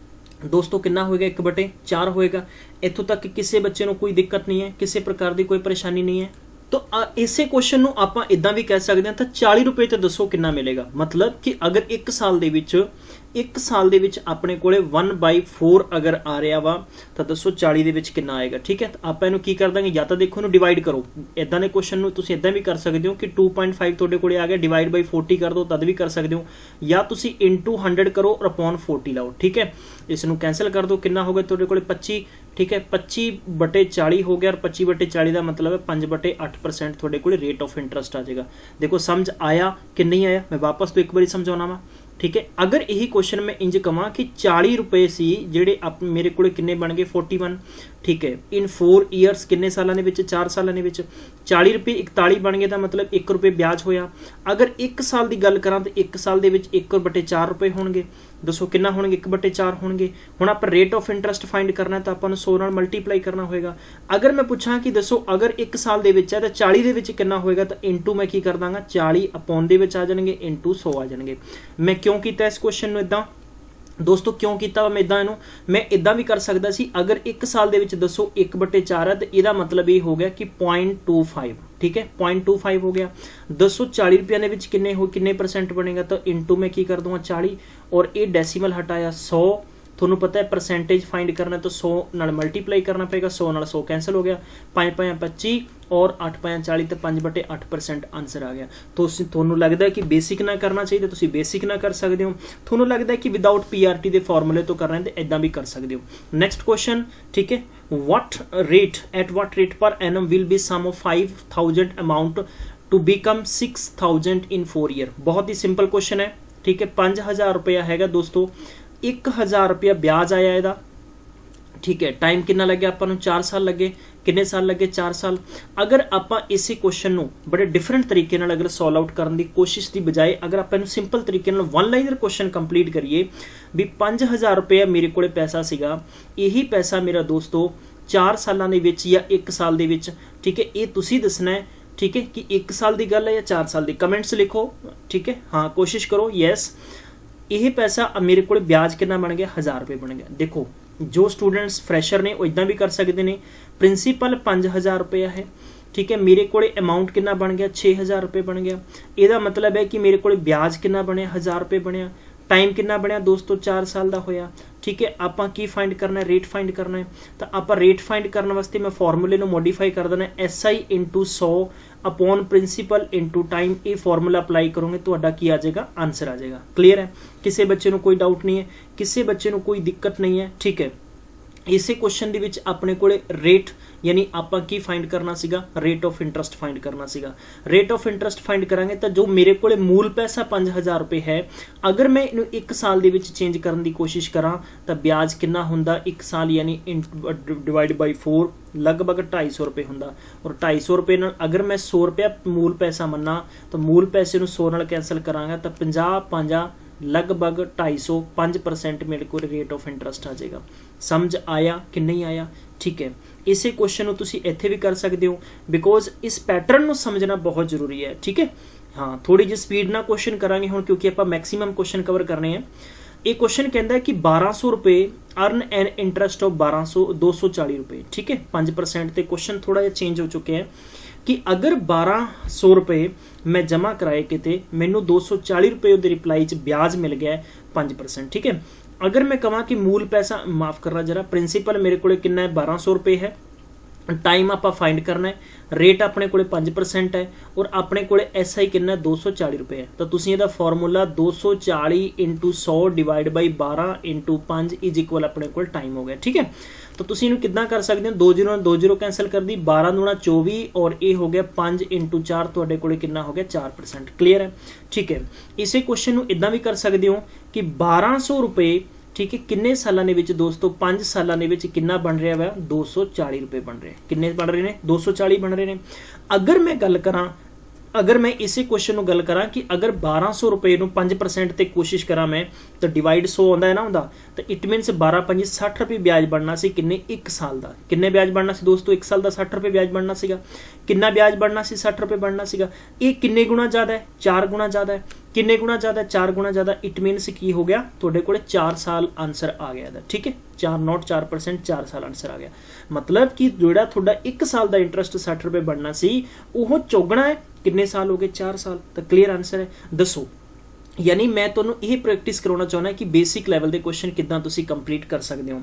ਦੋਸਤੋ, ਕਿੰਨਾ ਹੋਏਗਾ, 1/4 ਹੋਏਗਾ। ਇੱਥੋਂ ਤੱਕ ਕਿਸੇ ਬੱਚੇ ਨੂੰ ਕੋਈ ਦਿੱਕਤ ਨਹੀਂ ਹੈ, ਕਿਸੇ ਪ੍ਰਕਾਰ ਦੀ ਕੋਈ ਪਰੇਸ਼ਾਨੀ ਨਹੀਂ ਹੈ। ਤਾਂ ਇਸੇ ਕੁਐਸਚਨ ਨੂੰ ਆਪਾਂ ਇਦਾਂ ਵੀ ਕਹਿ ਸਕਦੇ ਹਾਂ, ਤਾਂ 40 ਰੁਪਏ ਤੇ ਦੱਸੋ ਕਿੰਨਾ ਮਿਲੇਗਾ। ਮਤਲਬ ਕਿ ਅਗਰ 1 ਸਾਲ ਦੇ ਵਿੱਚ ਆਪਣੇ ਕੋਲੇ 1/4 ਅਗਰ ਆ ਰਿਹਾ ਵਾ ਤਾਂ ਦੱਸੋ 40 ਦੇ ਵਿੱਚ ਕਿੰਨਾ ਆਏਗਾ, ਠੀਕ ਹੈ। ਤਾਂ ਆਪਾਂ ਇਹਨੂੰ ਕੀ ਕਰ ਦਾਂਗੇ, ਜਾਂ ਤਾਂ ਦੇਖੋ ਇਹਨੂੰ ਡਿਵਾਈਡ ਕਰੋ। ਇਦਾਂ ਦੇ ਕੁਐਸਚਨ ਨੂੰ ਤੁਸੀਂ ਇਦਾਂ ਵੀ ਕਰ ਸਕਦੇ ਹੋ ਕਿ 2.5 ਤੁਹਾਡੇ ਕੋਲੇ ਆ ਗਿਆ, /40 ਕਰ ਦਿਓ ਤਦ ਵੀ ਕਰ ਸਕਦੇ ਹੋ, ਜਾਂ ਤੁਸੀਂ into 100 ਕਰੋ ਔਰ upon 40 ਲਾਓ, ਠੀਕ ਹੈ। ਇਸ ਨੂੰ ਕੈਂਸਲ ਕਰ ਦਿਓ, ਕਿੰਨਾ ਹੋ ਗਿਆ ਤੁਹਾਡੇ ਕੋਲੇ 25, ਠੀਕ ਹੈ। 25/40 ਹੋ ਗਿਆ, ਔਰ 25/40 ਦਾ ਮਤਲਬ ਹੈ 5/8% ਤੁਹਾਡੇ ਕੋਲੇ ਰੇਟ ਆਫ ਇੰਟਰਸਟ ਆ ਜਾਏਗਾ। ਦੇਖੋ ਸਮਝ ਆਇਆ ਕਿ ਨਹੀਂ ਆਇਆ, ਮੈਂ ਵਾਪਸ ਤੋਂ ਇੱਕ ਵਾਰੀ ਸਮਝਾਉਣਾ ਵਾ, ਠੀਕ ਹੈ। ਅਗਰ ਇਹੀ ਕੁਐਸਚਨ ਮੈਂ ਇੰਜ ਕਵਾਂ ਕਿ 40 ਰੁਪਏ ਸੀ ਜਿਹੜੇ ਮੇਰੇ ਕੋਲੇ ਕਿੰਨੇ ਬਣ ਗਏ, 41, ਠੀਕ ਹੈ। ਇਨ 4 ਈਅਰਸ, ਕਿੰਨੇ ਸਾਲਾਂ ਦੇ ਵਿੱਚ, 4 ਸਾਲਾਂ ਦੇ ਵਿੱਚ 40 ਰੁਪਏ 41 ਬਣ ਗਏ, ਤਾਂ ਮਤਲਬ 1 ਰੁਪਏ ਵਿਆਜ ਹੋਇਆ। ਅਗਰ 1 ਸਾਲ ਦੀ ਗੱਲ ਕਰਾਂ ਤਾਂ 1 ਸਾਲ ਦੇ ਵਿੱਚ 1/4 ਰੁਪਏ ਹੋਣਗੇ। ਦੱਸੋ ਕਿੰਨਾ ਹੋਣਗੇ, 1/4 ਹੋਣਗੇ। ਹੁਣ ਆਪਾਂ ਰੇਟ ਆਫ ਇੰਟਰਸਟ ਫਾਈਂਡ ਕਰਨਾ ਤਾਂ ਆਪਾਂ ਨੂੰ 100 ਨਾਲ ਮਲਟੀਪਲਾਈ ਕਰਨਾ ਹੋਏਗਾ। ਅਗਰ ਮੈਂ ਪੁੱਛਾਂ ਕਿ ਦੱਸੋ ਅਗਰ 1 ਸਾਲ ਦੇ ਵਿੱਚ ਹੈ ਤਾਂ 40 ਦੇ ਵਿੱਚ ਕਿੰਨਾ ਹੋਏਗਾ, ਤਾਂ ਇਨਟੂ ਮੈਂ ਕੀ ਕਰ ਦਾਂਗਾ, 40 upon ਦੇ ਵਿੱਚ ਆ ਜਾਣਗੇ, ਇਨਟੂ 100 ਆ ਜਾਣਗੇ। ਮੈਂ ਕਿਉਂ ਕੀਤਾ ਇਸ ਕੁਐਸਚਨ ਨੂੰ ਇਦਾਂ ਦੋਸਤੋ, ਕਿਉਂ ਕੀਤਾ ਮੈਂ ਇਦਾਂ, ਇਹਨੂੰ ਮੈਂ ਇਦਾਂ ਵੀ ਕਰ ਸਕਦਾ ਸੀ। ਅਗਰ 1 ਸਾਲ ਦੇ ਵਿੱਚ ਦੱਸੋ 1/4 ਹੈ ਤਾਂ ਇਹਦਾ ਮਤਲਬ ਇਹ ਹੋ ਗਿਆ ਕਿ 0.25, ਠੀਕ ਹੈ, 0.25 ਹੋ ਗਿਆ। ਦੱਸੋ 40 ਰੁਪਏ ਦੇ ਵਿੱਚ ਕਿੰਨੇ % ਬਣੇਗਾ, ਤਾਂ ਇਨਟੂ ਮੈਂ ਕੀ ਕਰ ਦੂੰਗਾ 40, ਔਰ ਇਹ ਡੈਸੀਮਲ ਹਟਾਇਆ 100। ਤੁਹਾਨੂੰ ਪਤਾ ਹੈ ਪਰਸੈਂਟੇਜ ਫਾਈਂਡ ਕਰਨਾ ਤਾਂ 100 ਨਾਲ ਮਲਟੀਪਲਾਈ ਕਰਨਾ ਪਏਗਾ, 100 ਨਾਲ 100 ਕੈਂਸਲ ਹੋ ਗਿਆ, 5 25 ਔਰ 8 40 ਤੇ 5/8% ਆਨਸਰ ਆ ਗਿਆ। ਤੁਹਾਨੂੰ ਲੱਗਦਾ ਹੈ ਕਿ ਬੇਸਿਕ ਨਾ ਕਰਨਾ ਚਾਹੀਦਾ, ਤੁਸੀਂ ਬੇਸਿਕ ਨਾ ਕਰ ਸਕਦੇ ਹੋ। ਤੁਹਾਨੂੰ ਲੱਗਦਾ ਹੈ ਕਿ ਵਿਦਆਊਟ PRT ਦੇ ਫਾਰਮੂਲੇ ਤੋਂ ਕਰਨਾ ਹੈ ਤੇ ਇਦਾਂ ਵੀ ਕਰ ਸਕਦੇ ਹੋ। ਨੈਕਸਟ ਕੁਐਸਚਨ, ਠੀਕ ਹੈ। at what rate per annum will be sum of 5,000 amount to become 6,000 in 4 year। ਬਹੁਤ ਹੀ ਸਿੰਪਲ ਕੁਐਸਚਨ ਹੈ, ਠੀਕ ਹੈ। 5,000 ਰੁਪਇਆ ਹੈਗਾ ਦੋਸਤੋ, 1,000 ਰੁਪਇਆ ਵਿਆਜ ਆਇਆ ਇਹਦਾ, ਠੀਕ ਹੈ। ਟਾਈਮ ਕਿੰਨਾ ਲੱਗਿਆ ਆਪਾਂ ਨੂੰ, 4 ਸਾਲ ਲੱਗੇ। ਕਿੰਨੇ ਸਾਲ ਲੱਗੇ, 4 ਸਾਲ। ਅਗਰ ਆਪਾਂ ਇਸੇ ਕੁਐਸਚਨ ਨੂੰ ਬੜੇ ਡਿਫਰੈਂਟ ਤਰੀਕੇ ਨਾਲ ਅਗਰ ਸੋਲਵ ਆਊਟ ਕਰਨ ਦੀ ਕੋਸ਼ਿਸ਼ ਦੀ ਬਜਾਏ ਅਗਰ ਆਪਾਂ ਇਹਨੂੰ ਸਿੰਪਲ ਤਰੀਕੇ ਨਾਲ 1 ਲਾਈਨਰ ਕੁਐਸਚਨ ਕੰਪਲੀਟ ਕਰੀਏ ਵੀ 5,000 ਰੁਪਇਆ ਮੇਰੇ ਕੋਲੇ ਪੈਸਾ ਸੀਗਾ, ਇਹੀ ਪੈਸਾ ਮੇਰਾ ਦੋਸਤੋ 4 ਸਾਲਾਂ ਦੇ ਵਿੱਚ ਜਾਂ 1 ਸਾਲ ਦੇ ਵਿੱਚ, ਠੀਕ ਹੈ। ਇਹ ਤੁਸੀਂ ਦੱਸਣਾ ਹੈ, ਠੀਕ ਹੈ, ਕਿ 1 ਸਾਲ ਦੀ ਗੱਲ ਹੈ ਜਾਂ 4 ਸਾਲ ਦੀ। ਕਮੈਂਟਸ ਲਿਖੋ, ਠੀਕ ਹੈ। ਹਾਂ ਕੋਸ਼ਿਸ਼ ਕਰੋ, ਯੈਸ। ਇਹ ਪੈਸਾ ਮੇਰੇ ਕੋਲ ਵਿਆਜ ਕਿੰਨਾ ਬਣ ਗਿਆ, 1000 ਰੁਪਏ ਬਣ ਗਿਆ। ਦੇਖੋ ਜੋ ਸਟੂਡੈਂਟਸ ਫਰੈਸ਼ਰ ਨੇ ਉਹ ਇਦਾਂ ਵੀ ਕਰ ਸਕਦੇ ਨੇ। ਪ੍ਰਿੰਸੀਪਲ 5,000 ਰੁਪਇਆ ਹੈ, ਠੀਕ ਹੈ। ਮੇਰੇ ਕੋਲੇ ਅਮਾਉਂਟ ਕਿੰਨਾ ਬਣ ਗਿਆ, 6,000 ਰੁਪਏ ਬਣ ਗਿਆ। ਇਹਦਾ ਮਤਲਬ ਹੈ ਕਿ ਮੇਰੇ ਕੋਲੇ ਵਿਆਜ ਕਿੰਨਾ ਬਣਿਆ, 1000 ਰੁਪਏ ਬਣਿਆ। ਟਾਈਮ ਕਿੰਨਾ ਬਣਿਆ ਦੋਸਤੋ, 4 ਸਾਲ ਦਾ ਹੋਇਆ, ਠੀਕ ਹੈ। ਆਪਾਂ ਕੀ ਫਾਈਂਡ ਕਰਨਾ ਹੈ, ਰੇਟ ਫਾਈਂਡ ਕਰਨਾ ਹੈ। ਤਾਂ ਆਪਾਂ ਰੇਟ ਫਾਈਂਡ ਕਰਨ ਵਾਸਤੇ ਮੈਂ ਫਾਰਮੂਲੇ ਨੂੰ ਮੋਡੀਫਾਈ ਕਰ ਦੇਣਾ, SI into 100 upon principal into time. ਇਹ ਫਾਰਮੂਲਾ ਅਪਲਾਈ ਕਰੋਗੇ ਤੁਹਾਡਾ ਕੀ ਆ ਜਾਏਗਾ, ਆਨਸਰ ਆ ਜਾਏਗਾ। ਕਲੀਅਰ ਹੈ, ਕਿਸੇ ਬੱਚੇ ਨੂੰ ਕੋਈ ਡਾਊਟ ਨਹੀਂ ਹੈ, ਕਿਸੇ ਬੱਚੇ ਨੂੰ ਕੋਈ ਦਿੱਕਤ ਨਹੀਂ ਹੈ, ਠੀਕ ਹੈ। ਇਸੇ ਕੁਐਸਚਨ ਦੇ ਵਿੱਚ ਆਪਣੇ ਕੋਲੇ ਰੇਟ ਯਾਨੀ ਆਪਾਂ ਕੀ ਫਾਈਂਡ ਕਰਨਾ ਸੀਗਾ, ਰੇਟ ਆਫ ਇੰਟਰਸਟ ਫਾਈਂਡ ਕਰਨਾ ਸੀਗਾ। ਰੇਟ ਆਫ ਇੰਟਰਸਟ ਫਾਈਂਡ ਕਰਾਂਗੇ ਤਾਂ ਜੋ ਮੇਰੇ ਕੋਲੇ ਮੂਲ ਪੈਸਾ 5,000 ਰੁਪਏ ਹੈ, ਅਗਰ ਮੈਂ ਇਹਨੂੰ 1 ਸਾਲ ਦੇ ਵਿੱਚ ਚੇਂਜ ਕਰਨ ਦੀ ਕੋਸ਼ਿਸ਼ ਕਰਾਂ ਤਾਂ ਵਿਆਜ ਕਿੰਨਾ ਹੁੰਦਾ 1 ਸਾਲ ਯਾਨੀ ਡਿਵਾਈਡ ਬਾਈ 4 ਲਗਭਗ 250 ਰੁਪਏ ਹੁੰਦਾ। ਔਰ 250 ਰੁਪਏ ਨਾਲ ਅਗਰ ਮੈਂ 100 ਰੁਪਇਆ ਮੂਲ ਪੈਸਾ ਮੰਨਾਂ ਤਾਂ ਮੂਲ ਪੈਸੇ ਨੂੰ 100 ਨਾਲ ਕੈਂਸਲ ਕਰਾਂਗਾ ਤਾਂ 50 ਲਗਭਗ 250 5% ਮੇਰੇ ਕੋਲ ਰੇਟ ਆਫ ਇੰਟਰਸਟ ਆ ਜਾਏਗਾ। ਸਮਝ ਆਇਆ ਕਿ ਨਹੀਂ ਆਇਆ, ਠੀਕ ਹੈ। ਇਸੇ ਕੁਐਸਚਨ ਨੂੰ ਤੁਸੀਂ ਇੱਥੇ ਵੀ ਕਰ ਸਕਦੇ ਹੋ, ਬਿਕੋਜ਼ ਇਸ ਪੈਟਰਨ ਨੂੰ ਸਮਝਣਾ ਬਹੁਤ ਜ਼ਰੂਰੀ ਹੈ, ਠੀਕ ਹੈ। ਹਾਂ ਥੋੜੀ ਜਿਹੀ ਸਪੀਡ ਨਾਲ ਕੁਐਸਚਨ ਕਰਾਂਗੇ ਹੁਣ ਕਿਉਂਕਿ ਆਪਾਂ ਮੈਕਸਿਮਮ ਕੁਐਸਚਨ ਕਵਰ ਕਰਨੇ ਆ। ਇਹ ਕੁਐਸਚਨ ਕਹਿੰਦਾ ਹੈ ਕਿ 1200 ਰੁਪਏ ਅਰਨ ਐਨ ਇੰਟਰਸਟ ਆਫ 240 ਰੁਪਏ, ਠੀਕ ਹੈ। 5% ਤੇ ਕੁਐਸਚਨ ਥੋੜਾ ਜਿਹਾ ਚੇਂਜ ਹੋ ਚੁੱਕਿਆ ਹੈ ਕਿ ਅਗਰ 1200 ਰੁਪਏ ਮੈਂ ਜਮ੍ਹਾਂ ਕਰਾਏ ਕਿਤੇ, ਮੈਨੂੰ 240 ਰੁਪਏ ਉਹਦੇ ਰਿਪਲਾਈ 'ਚ ਵਿਆਜ ਮਿਲ ਗਿਆ 5%, ਠੀਕ ਹੈ। ਅਗਰ ਮੈਂ ਕਹਾਂ ਕਿ ਮੂਲ ਪੈਸਾ, ਮਾਫ ਕਰਨਾ ਜਰਾ, ਪ੍ਰਿੰਸੀਪਲ ਮੇਰੇ ਕੋਲੇ ਕਿੰਨਾ ਹੈ 1200 ਰੁਪਏ ਹੈ, टाइम आप फाइंड करना है, रेट अपने को 5% है और अपने को SI कितना 240 रुपए है। तो तुसीं इहदा formula 240 × 100 divide by 12 × 5 is equal अपने को टाइम हो गया। ठीक है, तो तुसीं इहनूं किद्दां कर सकते हो, 2 0 2 0 कैंसल कर दी, 12 दूना 24 और ये हो गया 5 × 4 तुहाडे कोले कितना हो गया 4%। क्लीयर है। ठीक है, इसे क्वेश्चन नूं इदां भी कर सकते हो कि 1200 रुपए ठीक है किन्ने सालों के विच दोस्तों 5 सालों के विच कितना बन रहा है 240 रुपए बन रहे, किन्ने बन रहे हैं 240 बन रहे हैं। अगर मैं गल करा, अगर मैं इसे क्वेश्चन में गल करा कि अगर 1200 रुपए 5% ते कोशिश करा मैं तो डिवाइड 100 आंदा है ना आंदा, तो इट मीनस 12 5 60 रुपए ब्याज बनना सी, किन्ने 1 साल का किन्ने ब्याज बनना सी दोस्तों 1 साल का 60 रुपए ब्याज बनना सीगा। किन्ना ब्याज बनना सी 60 रुपए बनना सीगा। ये किन्ने गुणा ज़्यादा है 4 गुणा ज़्यादा है। किन्ने गुणा ज़्यादा 4 गुणा ज़्यादा, इट मीनस की हो गया तुहाडे कोले 4 साल आंसर आ गया। ठीक है, 4.4% 4 साल आंसर आ गया। मतलब कि जोड़ा तुहाडा 1 साल का इंटरस्ट 60 रुपए बनना सी वो चौगना है, किन्ने साल हो गए 4 साल। तो क्लीयर आंसर है। दसो, यानी मैं तुहानूं यह प्रैक्टिस करवाना चाहना कि बेसिक लैवल के क्वेश्चन किद्दां तुसीं कंप्लीट कर सकते हो।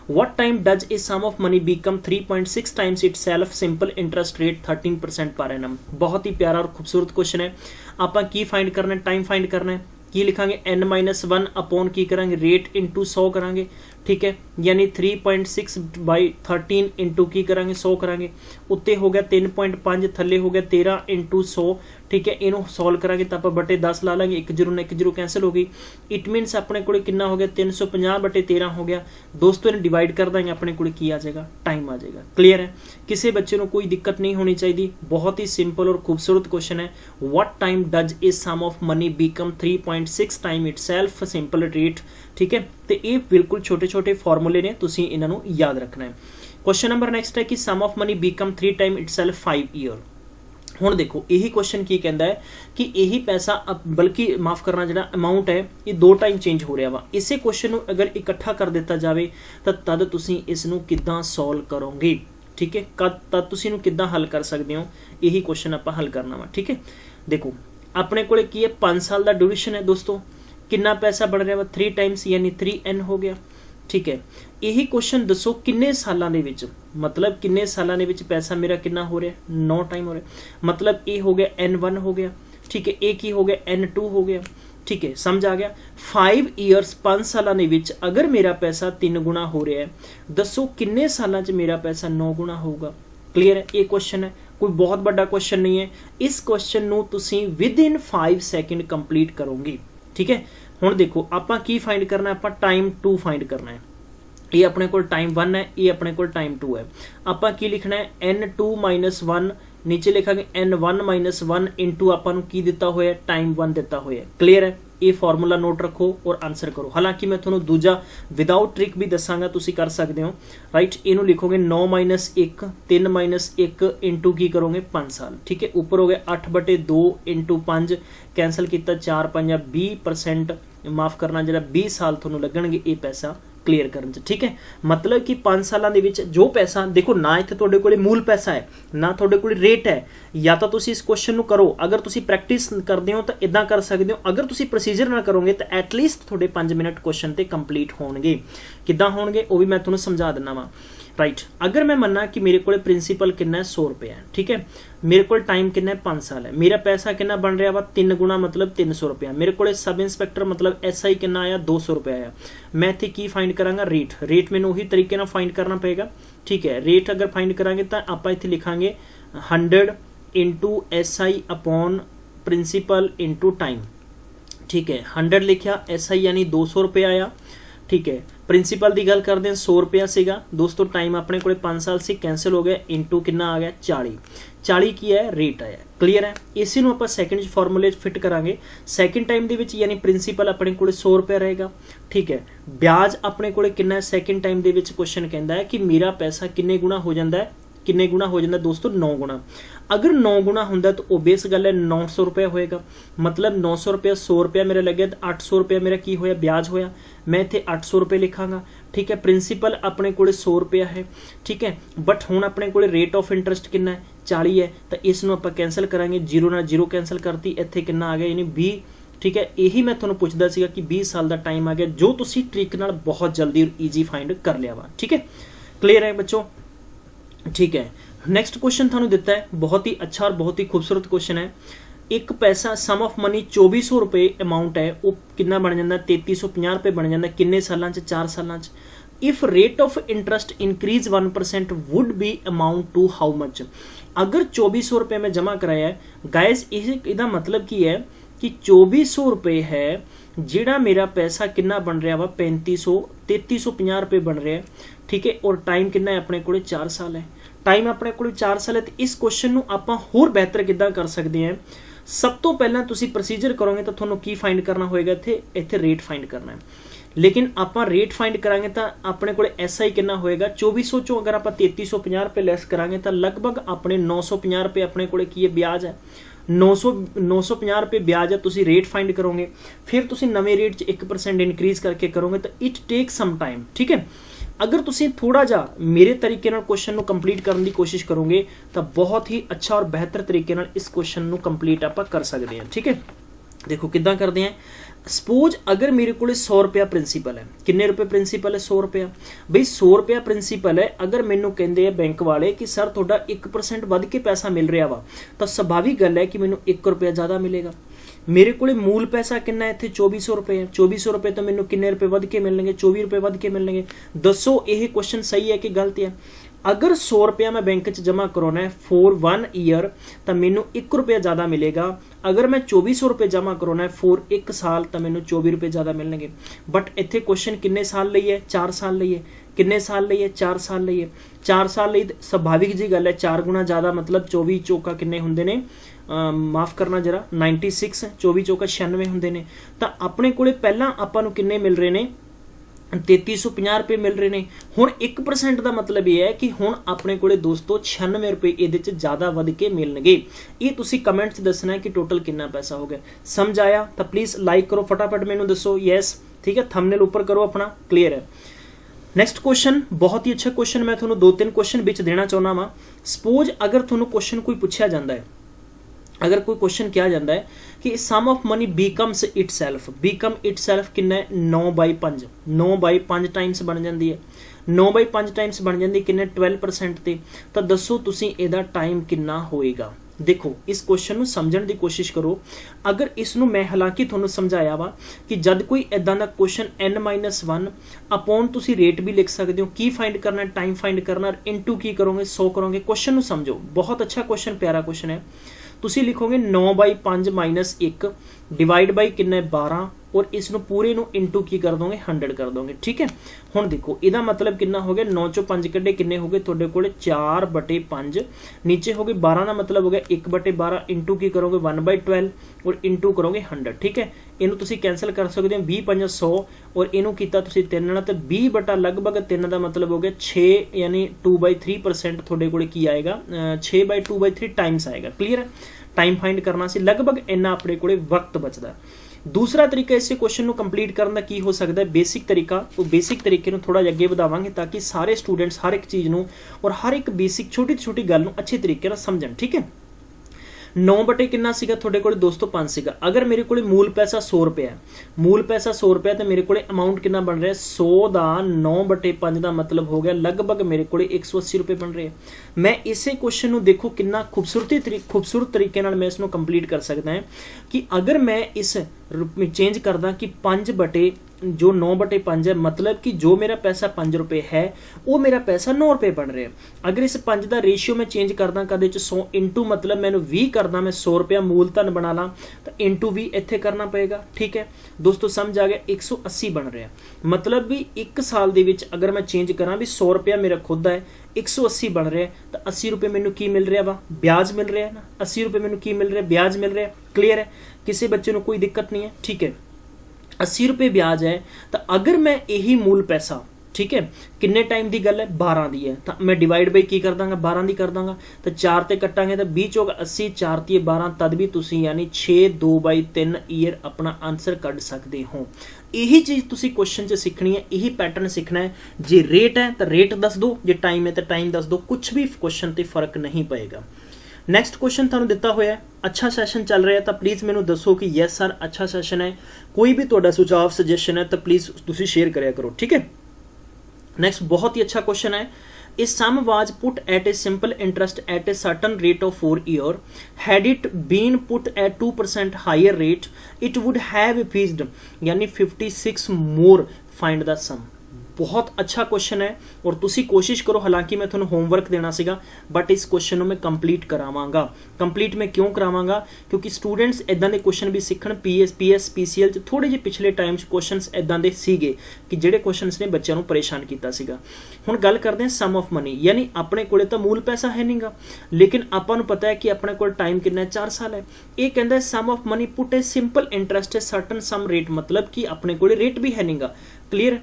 What time does a sum of money become 3.6 times itself simple interest rate 13% per annum. बहुत ही प्यारा और खूबसूरत क्वेश्चन है। आपां की फाइंड करना है, टाइम फाइंड करना है। की लिखांगे n-1 अपॉन की करांगे रेट इंटू 100 करांगे। ठीक है, यानी 3.6 बाई 13 इंटू की करांगे 100 करांगे। उत्ते हो गया 3.5, थले हो गया 13 इंटू 100। ठीक है, इनू सॉल्व करांगे तो आप बटे 10 ला लांगे, 1 0 1 0 कैंसिल हो गई। इट मीनस अपने को कितना हो गया 350 बटे 13 हो गया दोस्तों। इन्हें डिवाइड कर देंगे अपने को की आ जाएगा टाइम आ जाएगा। क्लीयर है, किसी बच्चे को कोई दिक्कत नहीं होनी चाहिए। बहुत ही सिंपल और खूबसूरत क्वेश्चन है। What time does a sum of money become 3.6 time itself simple rate. ठीक है, तो ये बिल्कुल छोटे छोटे फॉर्मूले ने, तुसीं इन्हां नूं याद रखना है। क्वेश्चन नंबर नेक्स्ट है कि sum of money become 3 time itself 5 year. हुण देखो यही क्वेश्चन की कहता है कि यही पैसा बल्कि माफ करना जो अमाउंट है ये 2 टाइम चेंज हो रहा वा। इसे क्वेश्चन अगर इकट्ठा कर दिता जाए तो तद तुसीं इसनूं किद्दां सॉल्व करोगे। ठीक है, तद तुसीं इहनूं किद्दां हल कर सकते हो, यही क्वेश्चन आपां हल करना वा। ठीक है, देखो अपने कोले की है 5 साल का ड्यूरेशन है दोस्तों, कितना पैसा बढ़ रहा वा 3 टाइम्स यानी 3n हो गया। ठीक है, यही क्वेश्चन दसो किन्ने सालों के विच, मतलब किन्ने सालों के विच पैसा मेरा कितना हो रहा है 9 टाइम हो रहा है। मतलब ये हो गया n1 हो गया। ठीक है, एक ही हो गया n2 हो गया। ठीक है, समझ आ गया। 5 ईयर्स 5 सालों के विच अगर मेरा पैसा 3 गुणा हो रहा है, दसो किन्ने सालों च मेरा पैसा 9 गुणा होगा। क्लीयर है, ये क्वेश्चन है, कोई बहुत बड़ा क्वेश्चन नहीं है। इस क्वेश्चन नूं तुसीं विद इन 5 सेकंड कंप्लीट करोगे। ठीक है, हुण देखो आपां की फाइंड करना है, आपां टाइम 2 फाइंड करना है। ये अपने को टाइम 1 है, ये अपने को टाइम 2 है। आपां की लिखना है n2 - 1, नीचे लिखांगे n1 - 1 इंटू आपां नूं की दिता होया टाइम 1 दिता होया। क्लीयर है, ये फॉर्मूला नोट रखो और आंसर करो। हालांकि मैं तुहानूं दूजा विदाउट ट्रिक भी दसांगा, तुसीं कर सकते हो। राइट, इनू लिखोगे 9 - 1 3 - 1 इंटू की करोगे 5 साल। ठीक है, ऊपर हो गया 8/2 इंटू 5 कैंसल किया 4 5 20%, माफ करना जरा 20 साल तुहानूं लगणगे ये पैसा क्लीयर करने। ठीक है, मतलब कि 5 सालों के जो पैसा देखो ना इत्थे तुहाडे कोले मूल पैसा है ना तुहाडे कोले रेट है। या तो तुसीं इस क्वेश्चन नूं करो, अगर तुसीं प्रैक्टिस करते हो तो इदां कर सकते हो। अगर तुसीं प्रोसीजर ना करोगे तो एटलीस्ट तुहाडे 5 मिनट क्वेश्चन ते कंप्लीट होणगे। किद्दां होणगे वो भी मैं तुहानूं समझा दिना वा। राइट, अगर मैं मन्ना कि मेरे को प्रिंसीपल कितना है 100 रुपये है। ठीक है, मेरे को टाइम कितना है 5 साल है, मेरा पैसा कितना बन रहा वा 3 गुणा मतलब 300 रुपया। मेरे को सब इंस्पैक्टर मतलब SI कितना आया 200 रुपया आया। मैं इत्थे की फाइंड करांगा रेट। रेट मैनूं उही तरीके नाल फाइंड करना पेगा। ठीक है, रेट अगर फाइंड करांगे तो आपां इत्थे लिखांगे 100 into SI upon principal into time. ठीक है, 100 लिखा, SI यानी 200 रुपया आया। ठीक है, प्रिंसीपल की गल करते हैं 100 रुपया सीगा दोस्तों, टाइम अपने को 5 साल से कैंसिल हो गया, इंटू कितना आ गया 40 की है रेट आया। क्लीयर है, इसी आप सैकेंड फॉर्मूले फिट करांगे। सैकेंड टाइम के यानी प्रिंसीपल अपने को 100 रुपया रहेगा। ठीक है, ब्याज अपने को कितना है सैकेंड टाइम के क्वेश्चन कहता है कि मेरा पैसा किन्ने गुणा हो जाता है, किन्ने गुणा हो जाता दोस्तों 9 गुणा। अगर 9 गुणा होंगे तो ओबेस गल है 900 रुपया होएगा। मतलब 900 रुपया 100 रुपया मेरा लगे तो 800 रुपया मेरा की होया ब्याज होया। मैं इत्थे 800 रुपये लिखांगा। ठीक है, प्रिंसीपल अपने को 100 रुपया है। ठीक है, बट हुण अपने को रेट ऑफ इंटरस्ट कितना है 40 है, तो इसनूं आपां कैंसल करांगे, 0 नाल 0 कैंसल करती, इत्थे कितना आ गया यानी 20। ठीक है, यही मैं तुहानूं पुछदा सीगा कि 20 साल का टाइम आ गया, जो तुसीं ट्रिक नाल बहुत जल्दी ईजी फाइंड कर लिया वा। ठीक है, क्लीयर है बच्चों। ठीक है। नेक्स्ट क्वेश्चन थानू दिता है, बहुत ही अच्छा और बहुत ही खूबसूरत क्वेश्चन है। एक पैसा सम ऑफ मनी 2400 रुपए अमाउंट है, वो कितना बन जाता, 3350 रुपए बन जाता, किन्ने सालां च, 4 सालां च। If rate of interest increase 1% would be amount to how much. अगर 2400 रुपए में जमा कराया है गाइज, इसका मतलब की है कि 2400 रुपए है जिहड़ा मेरा पैसा कितना बन रहा वा 3350 रुपए बन रहा है, ठीक है। और टाइम कितना है अपने को 4 साल है, टाइम अपने को 4 साल है। तो इस क्वेश्चन ਨੂੰ ਆਪਾਂ ਹੋਰ ਬਿਹਤਰ ਕਿੱਦਾਂ ਕਰ ਸਕਦੇ ਹਾਂ। ਸਭ ਤੋਂ ਪਹਿਲਾਂ ਤੁਸੀਂ ਪ੍ਰੋਸੀਜਰ ਕਰੋਗੇ ਤਾਂ ਤੁਹਾਨੂੰ ਕੀ ਫਾਈਂਡ ਕਰਨਾ ਹੋਏਗਾ, ਇੱਥੇ ਰੇਟ ਫਾਈਂਡ ਕਰਨਾ ਹੈ। लेकिन ਆਪਾਂ रेट फाइंड करांगे तो अपने को SI कितना होएगा 2400 चों अगर आप 3350 रुपए लैस करांगे तो लगभग अपने 950 रुपए अपने को की ब्याज है, 950 रुपए ब्याज है। तुसी रेट फाइंड करोगे, फिर तुसी नवे रेट च 1% इंक्रीज करके करोगे तो इट टेक सम टाइम, ठीक है। अगर तुसी थोड़ा जा मेरे तरीके नाल क्वेश्चन नू कंप्लीट करने की कोशिश करोगे तो बहुत ही अच्छा और बेहतर तरीके नाल इस क्वेश्चन नू कंप्लीट आप कर सकते हैं, ठीक है। देखो किद्दां करते हैं। सपोज अगर मेरे को 100 रुपया प्रिंसीपल है, किन्ने रुपए प्रिंसीपल है 100 रुपया, बई 100 रुपया प्रिंसीपल है। अगर मैनू कहते हैं बैंक वाले कि सर थोड़ा 1% वध के पैसा मिल रहा वा, तो सुभाविक गल है कि मैनू 1 रुपया ज़्यादा मिलेगा। मेरे को मूल पैसा कितना है, इत्थे 2400 रुपए है, 2400 रुपए तो मैनू किन्ने रुपए वध के मिलणगे, 24 रुपए वध के मिलणगे। दसो ये क्वेश्चन सही है कि गलत है। अगर 100 रुपया मैं बैंक च जमा कराना है फॉर 1 ईयर तो मैनू 1 रुपया ज़्यादा मिलेगा। अगर मैं 2400 रुपये जमा कराना है फॉर 1 साल तो मैनू 24 रुपये ज़्यादा मिलणगे। बट इत्थे क्वेश्चन किन्ने साल लई है, 4 साल लई है। किन्ने साल लई है, 4 साल लई है। 4 साल लई सुभाविक जी गल है, 4 गुणा ज़्यादा मतलब 24 चौका किन्ने हुंदे ने, माफ़ करना जरा 96, 24 चौका 96 हुंदे ने। तो अपने कोले पहलां आपां नूं किन्ने मिल रहे ने, 3350 रुपए मिल रहे हैं। हुण 1% का मतलब यह है कि हुण अपने कोले दोस्तों 96 रुपए इहदे च ज़्यादा वध के मिलणगे। ये तुसी कमेंट च दसना है कि टोटल कितना पैसा हो गया। समझ आया तो प्लीज़ लाइक करो, फटाफट मैनू दसो यस, ठीक है। थंबनेल ऊपर करो अपना, क्लियर है। नैक्सट क्वेश्चन बहुत ही अच्छा क्वेश्चन, मैं तुहानूं 2-3 क्वेश्चन विच देना चाहुंदा वां। सपोज अगर तुहानूं क्वेश्चन कोई पूछा जाता है, अगर कोई क्वेश्चन किया जाता है कि sum of money becomes itself, become itself कितना है 9/5, 9/5 टाइम्स बन जाती है, 9/5 टाइम्स बन जाती किन्ने 12% ते। तो दसो तुसी इहदा टाइम कितना होएगा। देखो इस क्वेश्चन नूं समझण दी कोशिश करो। अगर इसनूं मैं हालांकि तुहानूं समझाया वा कि जद कोई इदां दा क्वेश्चन n-1 अपॉन तुसी रेट भी लिख सकते हो, की फाइंड करना, टाइम फाइंड करना, इनटू की करोगे 100 करोगे। क्वेश्चन नूं समझो, बहुत अच्छा क्वेश्चन, प्यारा क्वेश्चन है। तुसी लिखोगे 9/5 माइनस 1 डिवाइड बाई किन्ना 12 और इस पूरे नू इंटू की कर दोगे 100 कर दोगे, ठीक है। हुण देखो इहदा मतलब कितना हो गया, 9 चों 5 कड्डे किन्ने हो गए तुहाडे कोल 4/5, नीचे हो गए 12 का मतलब हो गया 1/12, इंटू की करोगे 1/12 और इंटू करोगे 100, ठीक है। इनू तुसी कैंसल कर सकते हो, 20 100 और इनू कीता तुसी 3 नाल तो 20 लगभग 3 का मतलब हो गया 6, यानी 2/3% तुहाडे कोल की आएगा, 6/2/3 टाइम्स आएगा, क्लीयर है। टाइम फाइंड करना सी, लगभग इन्ना अपने कोले वक्त बचदा। दूसरा तरीका इस क्वेश्चन को कंप्लीट करने का की हो सकता है, बेसिक तरीका। तो बेसिक तरीके थोड़ा अगे बढ़ावांगे ताकि सारे स्टूडेंट्स हर एक चीज़ नूं और हर एक बेसिक छोटी छोटी गल नूं अच्छे तरीके समझन, ठीक है। 9 बटे कितना सीगा तुहाडे कोले दोस्तों 5 सीगा। अगर मेरे कोले मूल पैसा 100 रुपया है, मूल पैसा 100 रुपया तो मेरे कोले अमाउंट कितना बन रहा है 100 का 9/5 का मतलब हो गया लगभग मेरे कोले 180 रुपये बन रहे हैं। मैं इसे क्वेश्चन नूं देखो कितना खूबसूरत तरीके नाल मैं इसनूं कंप्लीट कर सकता है कि अगर मैं इस चेंज करदा कि 5 बटे जो 9/5 है, मतलब कि जो मेरा पैसा 5 रुपये है वो मेरा पैसा 9 रुपये बन रहा है। अगर इस 5 का रेशियो मैं चेंज करदा कदे 100 इंटू मतलब मैंने 20 करदा, मैं 100 रुपया मूल धन बना ला तो इंटू 20 इत्थे करना पएगा, ठीक है दोस्तों। समझ आ गया, 180 बन रहा है। मतलब भी 1 साल दे विच अगर मैं चेंज करा भी 100 रुपया मेरा खुद है, 180 बन रहा है तो 80 रुपये मैनू की मिल रहा वा, ब्याज मिल रहा है ना। 80 रुपये मैनू की मिल रहा है, ब्याज मिल रहा है, क्लीयर है। किसी बच्चे को कोई दिक्कत नहीं है, ठीक है। 80 रुपये ब्याज है तो अगर मैं यही मूल पैसा, ठीक है, किन्ने टाइम की गल है 12 की है, तो मैं डिवाइड बाई की कर दांगा 12 की कर दांगा तो 4 ते कटांगे तो 20 चौक 80, 4 × 12 तद भी तुसी यानी 6 2/3 ईयर अपना आंसर कढ़ सकते हो। यही चीज़ तुसी क्वेश्चन च सीखनी है, यही पैटर्न सीखना है। जे रेट है तो रेट दस दो, जे टाइम है तो टाइम दस दो, कुछ भी क्वेश्चन ते फर्क नहीं पएगा। नैक्सट क्वेश्चन तुहानूं दिता होया है, अच्छा सैशन चल रहा है तो प्लीज़ मैनू दसो कि यस सर अच्छा सैशन है। कोई भी तुहाडा सुझाव सजेशन है तो प्लीज़ तुसी शेयर करिया करो, ठीक है। नैक्सट बहुत ही अच्छा क्वेश्चन है। A sum was put at a simple interest at a certain rate of 4 years. Had it been put at 2% higher rate, it would have feased, यानी 56 more. Find the sum. बहुत अच्छा question है और तुसी कोशिश करो, हालांकि मैं ਤੁਹਾਨੂੰ होमवर्क देना ਸੀਗਾ बट इस क्वेश्चन ਨੂੰ मैं कंप्लीट करावांगा। कंप्लीट मैं क्यों करावांगा? क्योंकि स्टूडेंट्स इदां दे क्वेश्चन भी सीखण पीएस पीसीएल च थोड़े ਜਿਹੇ पिछले टाइम च क्वेश्चनस इदां ਦੇ ਸੀਗੇ कि ਜਿਹੜੇ क्वेश्चनस ਨੇ ਬੱਚਿਆਂ ਨੂੰ ਪਰੇਸ਼ਾਨ ਕੀਤਾ ਸੀਗਾ। ਹੁਣ ਗੱਲ ਕਰਦੇ ਹਾਂ ਸਮ ਆਫ ਮਨੀ, ਯਾਨੀ ਆਪਣੇ ਕੋਲੇ ਤਾਂ ਮੂਲ ਪੈਸਾ ਹੈ ਨਹੀਂਗਾ, ਲੇਕਿਨ ਆਪਾਂ ਨੂੰ ਪਤਾ ਹੈ ਕਿ ਆਪਣੇ ਕੋਲ ਟਾਈਮ ਕਿੰਨਾ ਹੈ, 4 ਸਾਲ ਹੈ। ਇਹ ਕਹਿੰਦਾ sum of money put a simple interest है सर्टन सम रेट, मतलब कि अपने को रेट भी है नहींगा। क्लीयर?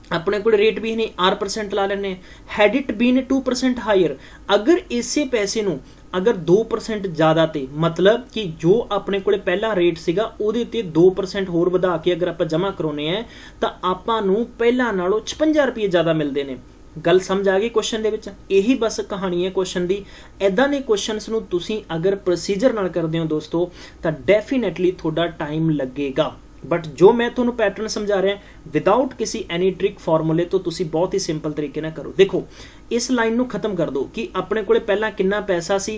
अपने को रेट भी नहीं, R% ला लेने। हैड इट बीन 2% हायर, अगर इसे पैसे नू अगर 2% ज़्यादा ते, मतलब कि जो अपने को पहला रेट सीगा उहदे ते 2% होर वधा के अगर आप जमा करवाने हैं तो आपां नू पहला नालों 56 रुपये ज़्यादा मिलते हैं। गल समझ आ गई क्वेश्चन दे विच? यही बस कहानी है क्वेश्चन दी। इदां दे क्वेश्चनस नू तुसीं अगर प्रोसीजर नाल करदे हो दोस्तों तो डेफिनेटली थोड़ा टाइम लगेगा, बट जो मैं तुहानू पैटर्न समझा रहा विदाउट किसी एनी ट्रिक फॉर्मूले तो तुसी बहुत ही सिंपल तरीके ना करो। देखो इस लाइन नू खत्म कर दो कि अपने कोले पहला कितना पैसा सी,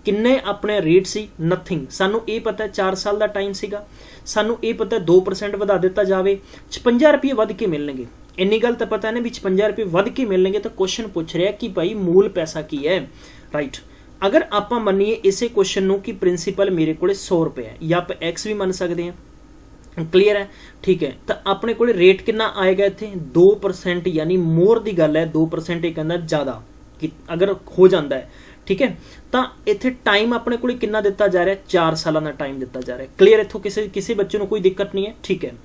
किन्ने अपने रेट सी, नथिंग। सानू ये पता है 4 साल का टाइम सीगा, सानू ये पता है 2% वधा दिता जावे, 56 रुपये वध के मिलणगे। इन्नी गल तो पता है ना भी 56 रुपये वध के मिलणगे। तो क्वेश्चन पूछ रहा कि भाई मूल पैसा की है, राइट। अगर आप मनीए इसे क्वेश्चन नू कि प्रिंसीपल मेरे को 100 रुपये है, या आप एक्स भी मन सकते हैं, क्लीयर है, ठीक है। तो अपने को रेट कितना आएगा इत्थे 2%, यानी मोर की गल है 2%, ये कहना ज़्यादा कि अगर हो जाता है, ठीक है। तो इत्थे टाइम अपने को कितना दिता जा रहा है, 4 साल का टाइम दिता जा रहा है। क्लीयर? इत्थों किसी बच्चे को कोई दिक्कत नहीं है, ठीक है।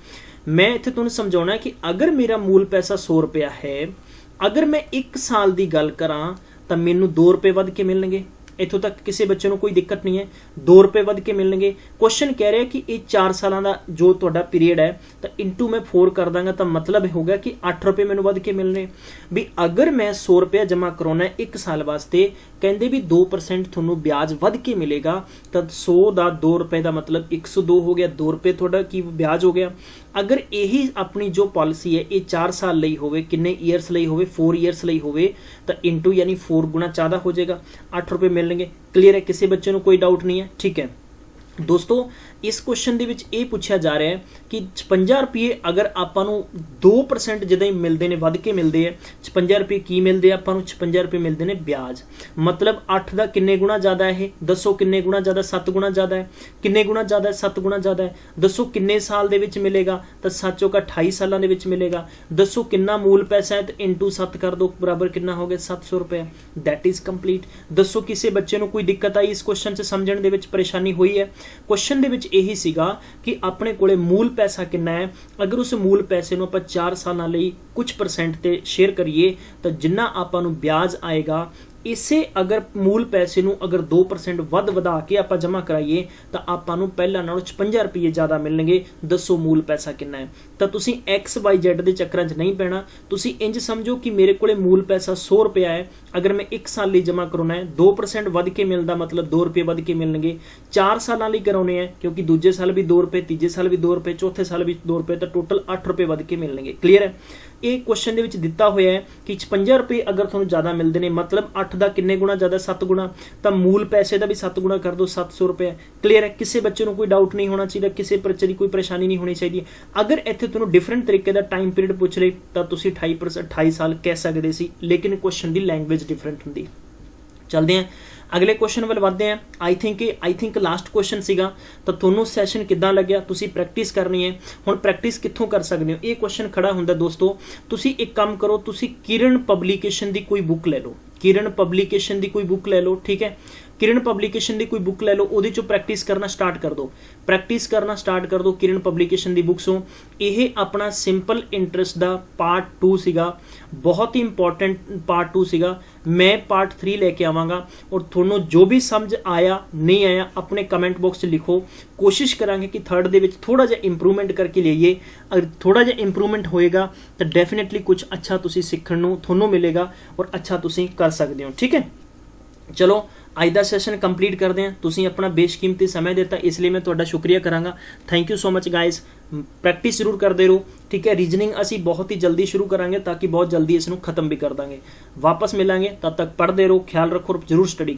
मैं इत्थे तुहानूं समझाउणा है कि अगर मेरा मूल पैसा 100 रुपया है, अगर मैं 1 साल की गल करा तो मैनू 2 रुपये वध के मिलणगे। इतों तक किसी बच्चे को कोई दिक्कत नहीं है, 2 रुपये वध के मिलणगे। क्वेश्चन कह रहा है कि ये 4 साल का जो तुहाडा पीरियड है तो इंटू मैं 4 कर दांगा तो मतलब हो गया कि 8 रुपये मैनू वध के मिलने। भी अगर मैं 100 रुपया जमा करवाना है 1 साल वास्ते, कहते भी 2% थोनू ब्याज वध के मिलेगा, तो 100 का 2 रुपये का मतलब 102 हो गया, 2 रुपये थोड़ा की ब्याज हो गया। अगर यही अपनी जो पॉलिसी है ये 4 साल लई होवे, किन्ने ईयर्स लई होवे, 4 ईयर्स लई होवे, तो इंटू यानी 4 गुना 14 हो जाएगा, 8 रुपये मिलेंगे। क्लियर है? किसी बच्चे को कोई डाउट नहीं है, ठीक है दोस्तों। इस क्वेश्चन दे विच ये पूछा जा रहा है कि 56 रुपये अगर आपां नूं 2% जिद्दां ही मिलते हैं, वध के मिलते हैं, 56 रुपये की मिलते हैं आपां नूं, 56 रुपये मिलते हैं ब्याज। मतलब 8 का किन्ने गुणा ज़्यादा है, दसो किन्ने गुणा ज़्यादा, 7 गुणा ज़्यादा है। किन्ने गुणा ज़्यादा है, 7 गुणा ज़्यादा है। दसो किन्ने साल दे विच मिलेगा, तो 7 का 28 सालों दे विच मिलेगा। दसो किन्ना मूल पैसा है, तो इंटू 7 कर दो, बराबर किन्ना हो गया 700 रुपये। That is complete. दसो किसी बच्चे को कोई दिक्कत आई इस क्वेश्चन से समझण दे विच, परेशानी हुई है? क्वेश्चन दे विच यही सीगा कि अपने कोले मूल पैसा कितना है, अगर उस मूल पैसे नूं आपां 4 साल लई कुछ परसेंट ते शेयर करिए तो जिन्ना आपां नूं ब्याज आएगा, इसे अगर मूल पैसे नूं अगर 2% वध वधा के आप जमा कराइए तो आपां नूं पहला नालों 56 रुपये ज़्यादा मिलणगे। दसो मूल पैसा कितना है? तो तुसीं XYZ के चक्कर च नहीं पैना, तुसीं इंज समझो कि मेरे को मूल पैसा 100 रुपया है, अगर मैं 1 साल लिए जमा कराना है 2% वध के मिलता, मतलब 2 रुपये वध के मिलणगे। 4 साल लिए कराने हैं क्योंकि दूजे साल भी 2 रुपये, तीजे साल भी 2 रुपये, चौथे साल भी 2 रुपये, तो टोटल 8 रुपये वध के मिलणगे। क्लीयर है? ये क्वेश्चन दे विच दिता होया है कि 56 रुपये अगर तुहानूं ज़्यादा मिलते हैं, मतलब 8 का किन्ने गुणा ज़्यादा, 7 गुणा, तो मूल पैसे का भी 7 गुणा कर दो, 700 रुपये। क्लीयर है? किसी बच्चे को कोई डाउट नहीं होना चाहिए, किसी बच्चे की कोई परेशानी नहीं होनी चाहिए। अगर इत्थे तुहानूं डिफरेंट तरीके का टाइम पीरियड पूछ ले तो तुसीं 28 साल कह सकते सी, लेकिन क्वेश्चन की लैंग्वेज डिफरेंट होंदी। चलते हैं अगले क्वेश्चन वाल वधदे हैं। आई थिंक लास्ट क्वेश्चन सीगा, तो तुहानूं सैशन किद्दां लग्या, तुसीं प्रैक्टिस करनी है। हुण प्रैक्टिस कित्थों कर सकते हो? ये क्वेश्चन खड़ा हुंदा दोस्तों, तुसीं एक काम करो, तुसीं किरण पब्लिकेशन की कोई बुक ले लो, किरण पब्लिकेशन की कोई बुक ले लो, ठीक है। किरण पब्लिकेशन की कोई बुक ले लो, उहदे चों प्रैक्टिस करना स्टार्ट कर दो, प्रैक्टिस करना स्टार्ट कर दो किरण पब्लिकेशन की बुक्सों। यह अपना सिंपल इंटरस्ट का पार्ट 2 सीगा, बहुत ही इंपॉर्टेंट पार्ट 2 सीगा। मैं पार्ट 3 लेके आवांगा और तुहानूं जो भी समझ आया नहीं आया अपने कमेंट बॉक्स लिखो। कोशिश करांगे कि 3rd दे विच थोड़ा जिहा इंप्रूवमेंट करके लईए। अगर थोड़ा जिहा इंप्रूवमेंट होएगा तो डेफिनेटली कुछ अच्छा तुसीं सीखण नूं तुहानूं मिलेगा और अच्छा तुसीं कर सकते हो, ठीक है। ਚਲੋ ਅੱਜ ਦਾ ਸੈਸ਼ਨ ਕੰਪਲੀਟ ਕਰਦੇ ਹਾਂ। ਤੁਸੀਂ ਆਪਣਾ ਬੇਸ਼ਕੀਮਤੀ ਸਮਾਂ ਦਿੱਤਾ, ਇਸ ਲਈ ਮੈਂ ਤੁਹਾਡਾ ਸ਼ੁਕਰੀਆ ਕਰਾਂਗਾ। Thank you so much guys. Practice ਜ਼ਰੂਰ ਕਰਦੇ ਰਹੋ, ਠੀਕ ਹੈ। ਰੀਜਨਿੰਗ ਅਸੀਂ ਬਹੁਤ ਹੀ ਜਲਦੀ ਸ਼ੁਰੂ ਕਰਾਂਗੇ ਤਾਂ ਕਿ ਬਹੁਤ ਜਲਦੀ ਇਸ ਨੂੰ ਖਤਮ ਵੀ ਕਰ ਦਾਂਗੇ। ਵਾਪਸ ਮਿਲਾਂਗੇ, ਤਦ ਤੱਕ ਪੜ੍ਹਦੇ ਰਹੋ, ਖਿਆਲ ਰੱਖੋ, ਜ਼ਰੂਰ ਸਟੱਡੀ ਕਰੋ।